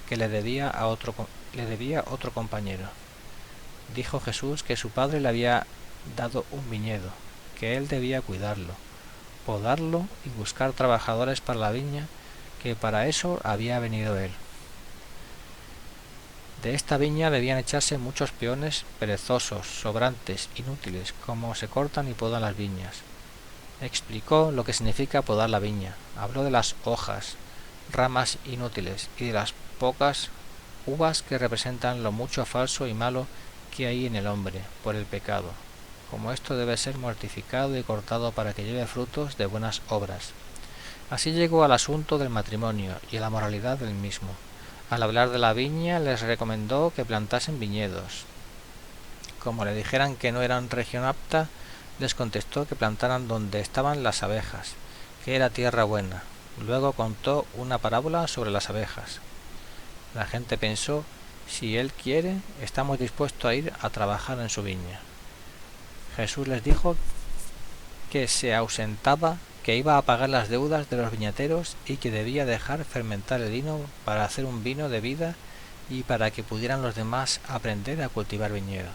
que le debía otro compañero. Dijo Jesús que su padre le había dado un viñedo, que él debía cuidarlo, podarlo y buscar trabajadores para la viña, que para eso había venido él. De esta viña debían echarse muchos peones perezosos, sobrantes, inútiles, como se cortan y podan las viñas. Explicó lo que significa podar la viña, habló de las hojas, ramas inútiles y de las pocas uvas que representan lo mucho falso y malo que hay en el hombre por el pecado, como esto debe ser mortificado y cortado para que lleve frutos de buenas obras. Así llegó al asunto del matrimonio y a la moralidad del mismo. Al hablar de la viña les recomendó que plantasen viñedos. Como le dijeran que no eran región apta, les contestó que plantaran donde estaban las abejas, que era tierra buena. Luego contó una parábola sobre las abejas. La gente pensó, si él quiere, estamos dispuestos a ir a trabajar en su viña. Jesús les dijo que se ausentaba, que iba a pagar las deudas de los viñateros y que debía dejar fermentar el vino para hacer un vino de vida y para que pudieran los demás aprender a cultivar viñedos.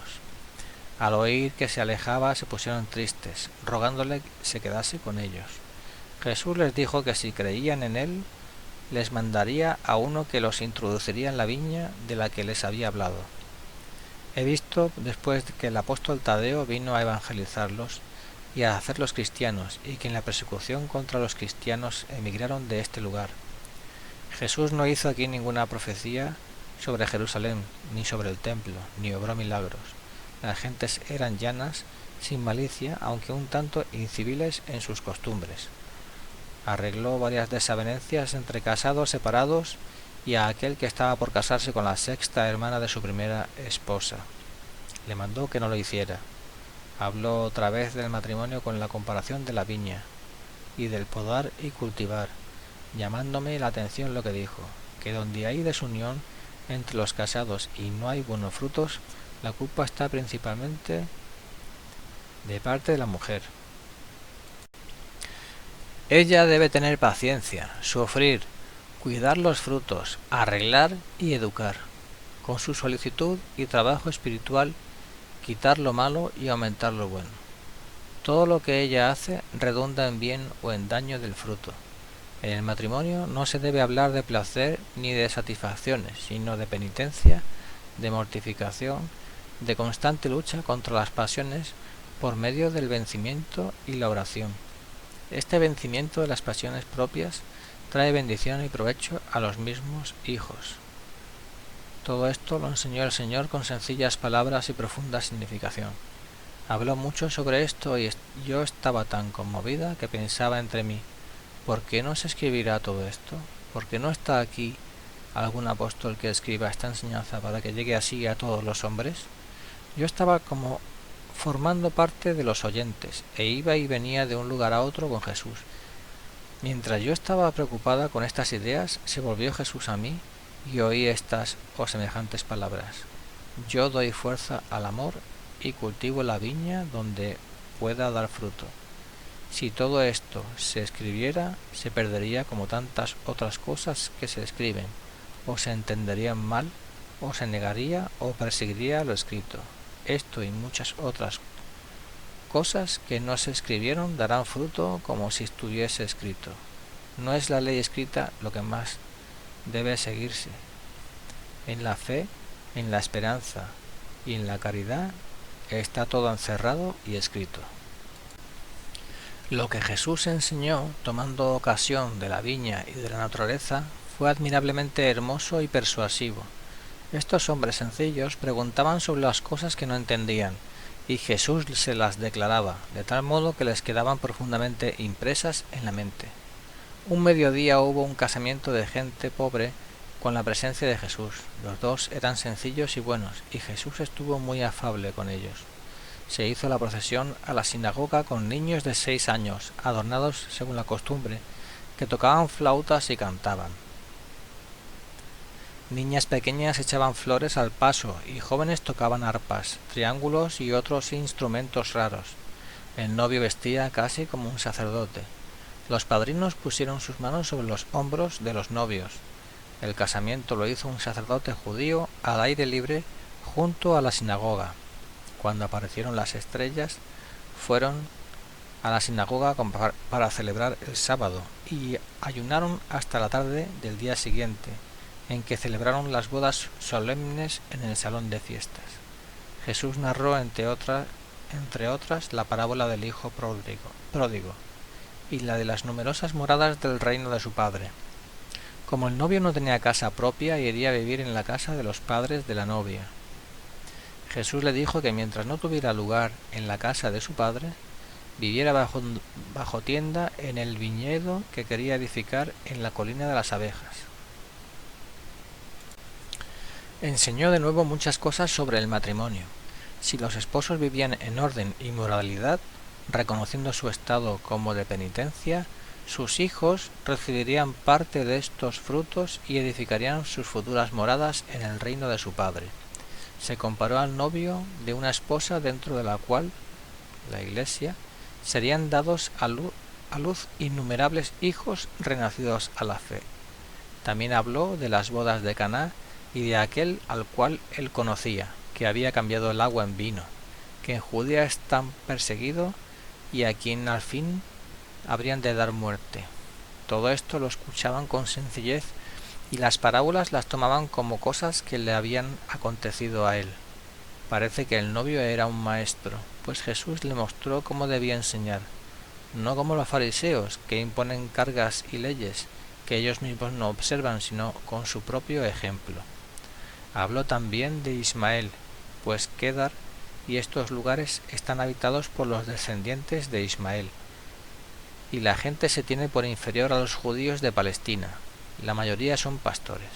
Al oír que se alejaba se pusieron tristes, rogándole se quedase con ellos. Jesús les dijo que si creían en él, les mandaría a uno que los introduciría en la viña de la que les había hablado. He visto después que el apóstol Tadeo vino a evangelizarlos y a hacerlos cristianos, y que en la persecución contra los cristianos emigraron de este lugar. Jesús no hizo aquí ninguna profecía sobre Jerusalén, ni sobre el templo, ni obró milagros. Las gentes eran llanas, sin malicia, aunque un tanto inciviles en sus costumbres. Arregló varias desavenencias entre casados separados y a aquel que estaba por casarse con la sexta hermana de su primera esposa. Le mandó que no lo hiciera. Habló otra vez del matrimonio con la comparación de la viña y del podar y cultivar, llamándome la atención lo que dijo, que donde hay desunión entre los casados y no hay buenos frutos, la culpa está principalmente de parte de la mujer. Ella debe tener paciencia, sufrir, cuidar los frutos, arreglar y educar. Con su solicitud y trabajo espiritual, quitar lo malo y aumentar lo bueno. Todo lo que ella hace redunda en bien o en daño del fruto. En el matrimonio no se debe hablar de placer ni de satisfacciones, sino de penitencia, de mortificación, de constante lucha contra las pasiones por medio del vencimiento y la oración. Este vencimiento de las pasiones propias trae bendición y provecho a los mismos hijos. Todo esto lo enseñó el Señor con sencillas palabras y profunda significación. Habló mucho sobre esto y yo estaba tan conmovida que pensaba entre mí, ¿por qué no se escribirá todo esto? ¿Por qué no está aquí algún apóstol que escriba esta enseñanza para que llegue así a todos los hombres? Yo estaba como formando parte de los oyentes e iba y venía de un lugar a otro con Jesús. Mientras yo estaba preocupada con estas ideas, se volvió Jesús a mí y oí estas o semejantes palabras. Yo doy fuerza al amor y cultivo la viña donde pueda dar fruto. Si todo esto se escribiera, se perdería como tantas otras cosas que se escriben, o se entenderían mal, o se negaría o perseguiría lo escrito. Esto y muchas otras cosas que no se escribieron darán fruto como si estuviese escrito. No es la ley escrita lo que más debe seguirse. En la fe, en la esperanza y en la caridad está todo encerrado y escrito. Lo que Jesús enseñó, tomando ocasión de la viña y de la naturaleza, fue admirablemente hermoso y persuasivo. Estos hombres sencillos preguntaban sobre las cosas que no entendían, y Jesús se las declaraba, de tal modo que les quedaban profundamente impresas en la mente. Un mediodía hubo un casamiento de gente pobre con la presencia de Jesús. Los dos eran sencillos y buenos, y Jesús estuvo muy afable con ellos. Se hizo la procesión a la sinagoga con niños de 6 años, adornados según la costumbre, que tocaban flautas y cantaban. Niñas pequeñas echaban flores al paso y jóvenes tocaban arpas, triángulos y otros instrumentos raros. El novio vestía casi como un sacerdote. Los padrinos pusieron sus manos sobre los hombros de los novios. El casamiento lo hizo un sacerdote judío al aire libre junto a la sinagoga. Cuando aparecieron las estrellas, fueron a la sinagoga para celebrar el sábado y ayunaron hasta la tarde del día siguiente, en que celebraron las bodas solemnes en el salón de fiestas. Jesús narró entre otras la parábola del hijo pródigo y la de las numerosas moradas del reino de su padre. Como el novio no tenía casa propia, iría a vivir en la casa de los padres de la novia. Jesús le dijo que mientras no tuviera lugar en la casa de su padre, viviera bajo tienda en el viñedo que quería edificar en la colina de las abejas. Enseñó de nuevo muchas cosas sobre el matrimonio. Si los esposos vivían en orden y moralidad, reconociendo su estado como de penitencia, sus hijos recibirían parte de estos frutos y edificarían sus futuras moradas en el reino de su padre. Se comparó al novio de una esposa dentro de la cual, la Iglesia, serían dados a luz innumerables hijos renacidos a la fe. También habló de las bodas de Caná y de aquel al cual él conocía, que había cambiado el agua en vino, que en Judea es tan perseguido y a quien al fin habrían de dar muerte. Todo esto lo escuchaban con sencillez y las parábolas las tomaban como cosas que le habían acontecido a él. Parece que el novio era un maestro, pues Jesús le mostró cómo debía enseñar, no como los fariseos, que imponen cargas y leyes que ellos mismos no observan, sino con su propio ejemplo. Habló también de Ismael, pues Kedar y estos lugares están habitados por los descendientes de Ismael, y la gente se tiene por inferior a los judíos de Palestina. La mayoría son pastores.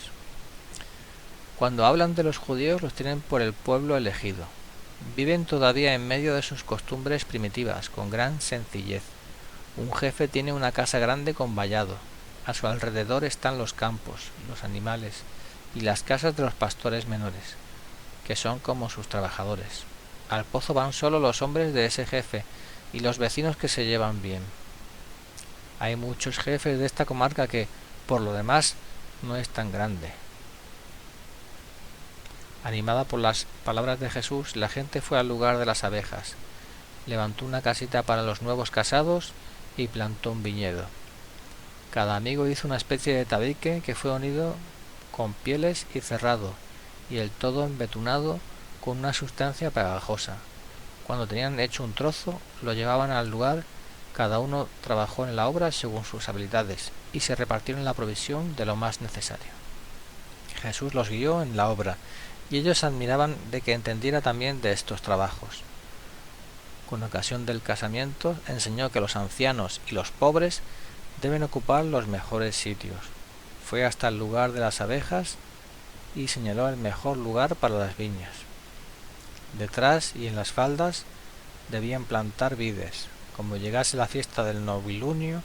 Cuando hablan de los judíos los tienen por el pueblo elegido. Viven todavía en medio de sus costumbres primitivas, con gran sencillez. Un jefe tiene una casa grande con vallado. A su alrededor están los campos, los animales, y las casas de los pastores menores, que son como sus trabajadores. Al pozo van solo los hombres de ese jefe y los vecinos que se llevan bien. Hay muchos jefes de esta comarca que, por lo demás, no es tan grande. Animada por las palabras de Jesús, la gente fue al lugar de las abejas, levantó una casita para los nuevos casados y plantó un viñedo. Cada amigo hizo una especie de tabique que fue unido con pieles y cerrado, y el todo embetunado con una sustancia pegajosa. Cuando tenían hecho un trozo, lo llevaban al lugar, cada uno trabajó en la obra según sus habilidades, y se repartieron la provisión de lo más necesario. Jesús los guió en la obra, y ellos admiraban de que entendiera también de estos trabajos. Con ocasión del casamiento, enseñó que los ancianos y los pobres deben ocupar los mejores sitios. Fue hasta el lugar de las abejas y señaló el mejor lugar para las viñas. Detrás y en las faldas debían plantar vides. Como llegase la fiesta del novilunio,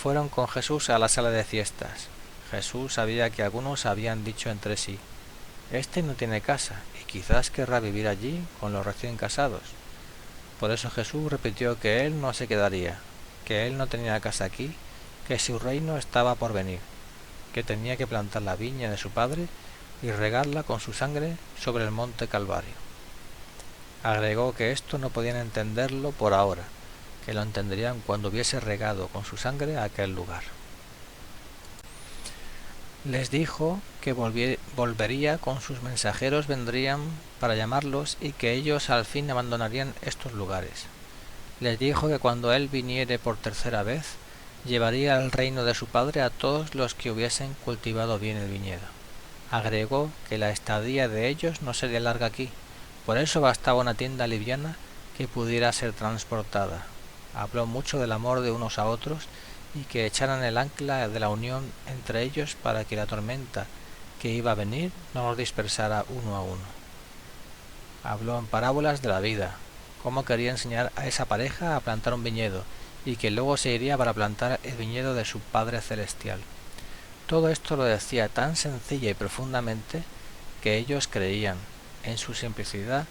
fueron con Jesús a la sala de fiestas. Jesús sabía que algunos habían dicho entre sí: «Este no tiene casa, y quizás querrá vivir allí con los recién casados». Por eso Jesús repitió que él no se quedaría, que él no tenía casa aquí, que su reino estaba por venir, que tenía que plantar la viña de su padre y regarla con su sangre sobre el monte Calvario. Agregó que esto no podían entenderlo por ahora, que lo entenderían cuando hubiese regado con su sangre aquel lugar. Les dijo que volvería con sus mensajeros, vendrían para llamarlos y que ellos al fin abandonarían estos lugares. Les dijo que cuando él viniere por tercera vez, llevaría al reino de su padre a todos los que hubiesen cultivado bien el viñedo. Agregó que la estadía de ellos no sería larga aquí, por eso bastaba una tienda liviana que pudiera ser transportada. Habló mucho del amor de unos a otros y que echaran el ancla de la unión entre ellos para que la tormenta que iba a venir no los dispersara uno a uno. Habló en parábolas de la vida, cómo quería enseñar a esa pareja a plantar un viñedo y que luego se iría para plantar el viñedo de su Padre Celestial. Todo esto lo decía tan sencilla y profundamente que ellos creían, en su simplicidad,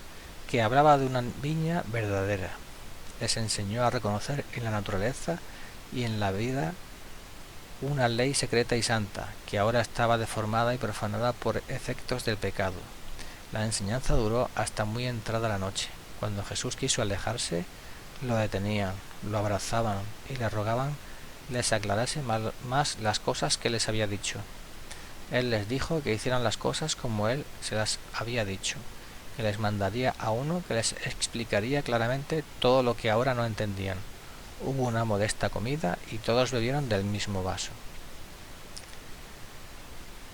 que hablaba de una viña verdadera. Les enseñó a reconocer en la naturaleza y en la vida una ley secreta y santa, que ahora estaba deformada y profanada por efectos del pecado. La enseñanza duró hasta muy entrada la noche. Cuando Jesús quiso alejarse, lo detenían, lo abrazaban y le rogaban les aclarase más las cosas que les había dicho. Él les dijo que hicieran las cosas como él se las había dicho, que les mandaría a uno que les explicaría claramente todo lo que ahora no entendían. Hubo una modesta comida y todos bebieron del mismo vaso.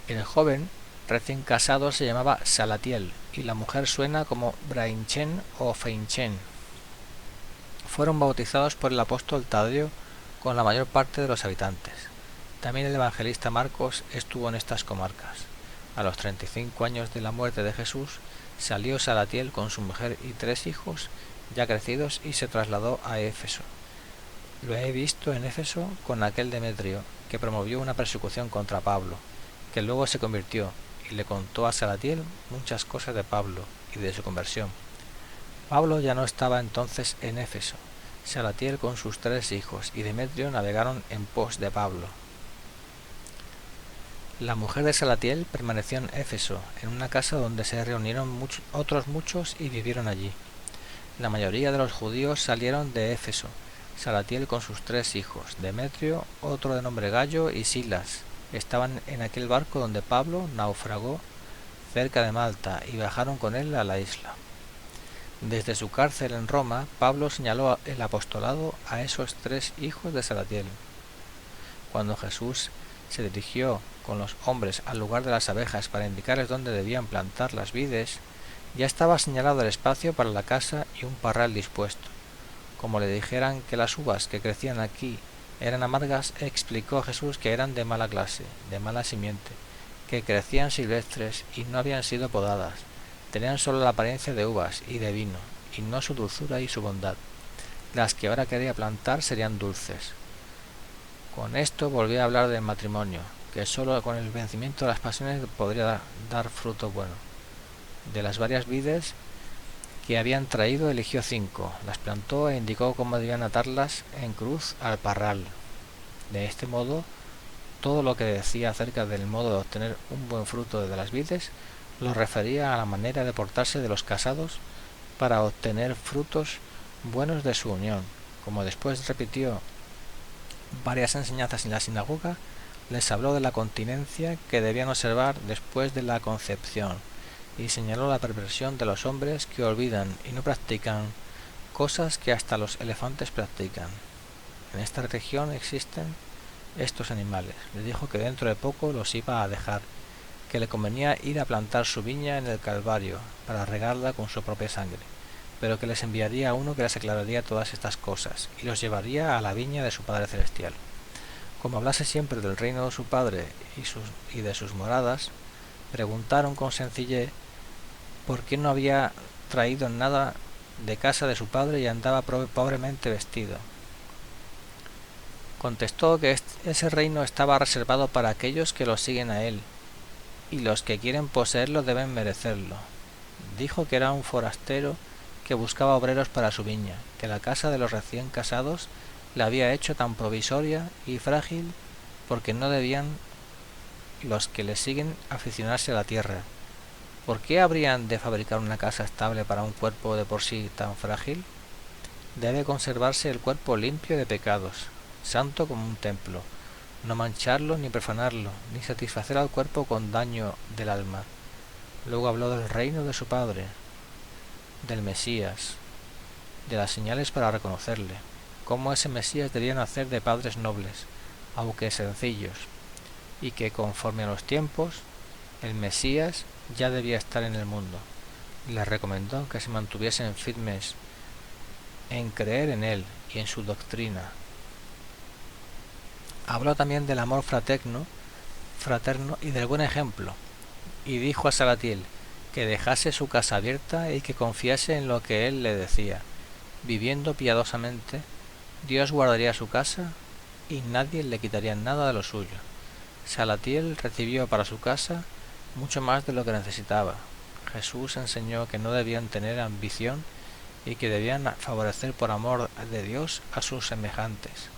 El joven recién casado se llamaba Salatiel y la mujer suena como Brainchen o Feinchen. Fueron bautizados por el apóstol Tadeo con la mayor parte de los habitantes. También el evangelista Marcos estuvo en estas comarcas. A los 35 años de la muerte de Jesús, salió Salatiel con su mujer y 3 hijos ya crecidos y se trasladó a Éfeso. Lo he visto en Éfeso con aquel Demetrio, que promovió una persecución contra Pablo, que luego se convirtió y le contó a Salatiel muchas cosas de Pablo y de su conversión. Pablo ya no estaba entonces en Éfeso. Salatiel con sus 3 hijos y Demetrio navegaron en pos de Pablo. La mujer de Salatiel permaneció en Éfeso, en una casa donde se reunieron otros muchos y vivieron allí. La mayoría de los judíos salieron de Éfeso, Salatiel con sus 3 hijos, Demetrio, otro de nombre Gallo y Silas. Estaban en aquel barco donde Pablo naufragó cerca de Malta y bajaron con él a la isla. Desde su cárcel en Roma, Pablo señaló el apostolado a esos 3 hijos de Salatiel. Cuando Jesús se dirigió con los hombres al lugar de las abejas para indicarles dónde debían plantar las vides, ya estaba señalado el espacio para la casa y un parral dispuesto. Como le dijeran que las uvas que crecían aquí eran amargas, explicó Jesús que eran de mala clase, de mala simiente, que crecían silvestres y no habían sido podadas, tenían solo la apariencia de uvas y de vino, y no su dulzura y su bondad. Las que ahora quería plantar serían dulces. Con esto volvió a hablar del matrimonio. que sólo con el vencimiento de las pasiones podría dar fruto bueno. De las varias vides que habían traído eligió 5, las plantó e indicó cómo debían atarlas en cruz al parral. De este modo, todo lo que decía acerca del modo de obtener un buen fruto de las vides lo refería a la manera de portarse de los casados para obtener frutos buenos de su unión. Como después repitió varias enseñanzas en la sinagoga, les habló de la continencia que debían observar después de la concepción y señaló la perversión de los hombres que olvidan y no practican cosas que hasta los elefantes practican. En esta región existen estos animales. Le dijo que dentro de poco los iba a dejar, que le convenía ir a plantar su viña en el Calvario para regarla con su propia sangre, pero que les enviaría a uno que les aclararía todas estas cosas y los llevaría a la viña de su Padre Celestial. Como hablase siempre del reino de su Padre y de sus moradas, preguntaron con sencillez por qué no había traído nada de casa de su padre y andaba pobremente vestido. Contestó que ese reino estaba reservado para aquellos que lo siguen a él, y los que quieren poseerlo deben merecerlo. Dijo que era un forastero que buscaba obreros para su viña, que la casa de los recién casados la había hecho tan provisoria y frágil porque no debían los que le siguen aficionarse a la tierra. ¿Por qué habrían de fabricar una casa estable para un cuerpo de por sí tan frágil? Debe conservarse el cuerpo limpio de pecados, santo como un templo, no mancharlo ni profanarlo, ni satisfacer al cuerpo con daño del alma. Luego habló del reino de su Padre, del Mesías, de las señales para reconocerle, cómo ese Mesías debía nacer de padres nobles, aunque sencillos, y que conforme a los tiempos, el Mesías ya debía estar en el mundo. Les recomendó que se mantuviesen firmes en creer en él y en su doctrina. Habló también del amor fraterno y del buen ejemplo, y dijo a Salatiel que dejase su casa abierta y que confiase en lo que él le decía. Viviendo piadosamente, Dios guardaría su casa y nadie le quitaría nada de lo suyo. Salatiel recibió para su casa mucho más de lo que necesitaba. Jesús enseñó que no debían tener ambición y que debían favorecer por amor de Dios a sus semejantes.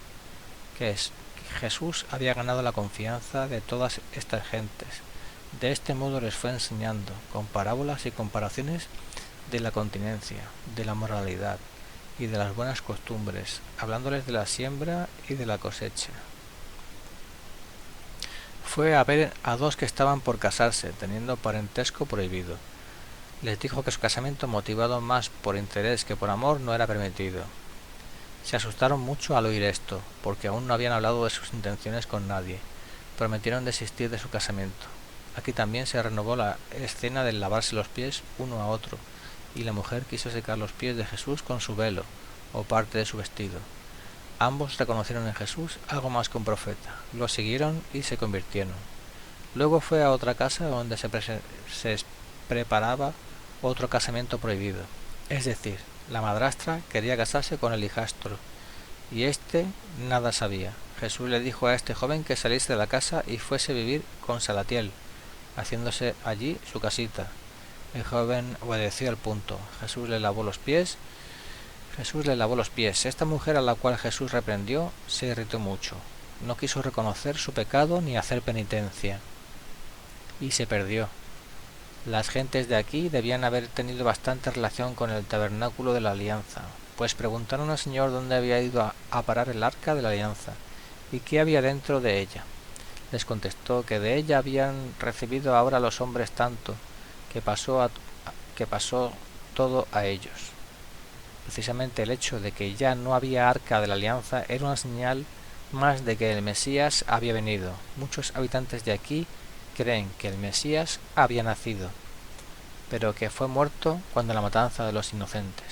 Jesús había ganado la confianza de todas estas gentes. De este modo les fue enseñando, con parábolas y comparaciones, de la continencia, de la moralidad y de las buenas costumbres, hablándoles de la siembra y de la cosecha. Fue a ver a 2 que estaban por casarse, teniendo parentesco prohibido. Les dijo que su casamiento, motivado más por interés que por amor, no era permitido. Se asustaron mucho al oír esto, porque aún no habían hablado de sus intenciones con nadie. Prometieron desistir de su casamiento. Aquí también se renovó la escena del lavarse los pies uno a otro, y la mujer quiso secar los pies de Jesús con su velo, o parte de su vestido. Ambos reconocieron en Jesús algo más que un profeta, lo siguieron y se convirtieron. Luego fue a otra casa donde se preparaba otro casamiento prohibido, es decir, la madrastra quería casarse con el hijastro, y éste nada sabía. Jesús le dijo a este joven que saliese de la casa y fuese a vivir con Salatiel, haciéndose allí su casita. El joven obedeció al punto. Jesús le lavó los pies. Esta mujer, a la cual Jesús reprendió, se irritó mucho. No quiso reconocer su pecado ni hacer penitencia, y se perdió. Las gentes de aquí debían haber tenido bastante relación con el tabernáculo de la alianza, pues preguntaron al Señor dónde había ido a parar el arca de la alianza, y qué había dentro de ella. Les contestó que de ella habían recibido ahora los hombres tanto, que pasó todo a ellos. Precisamente el hecho de que ya no había arca de la alianza era una señal más de que el Mesías había venido. Muchos habitantes de aquí creen que el Mesías había nacido, pero que fue muerto cuando la matanza de los inocentes.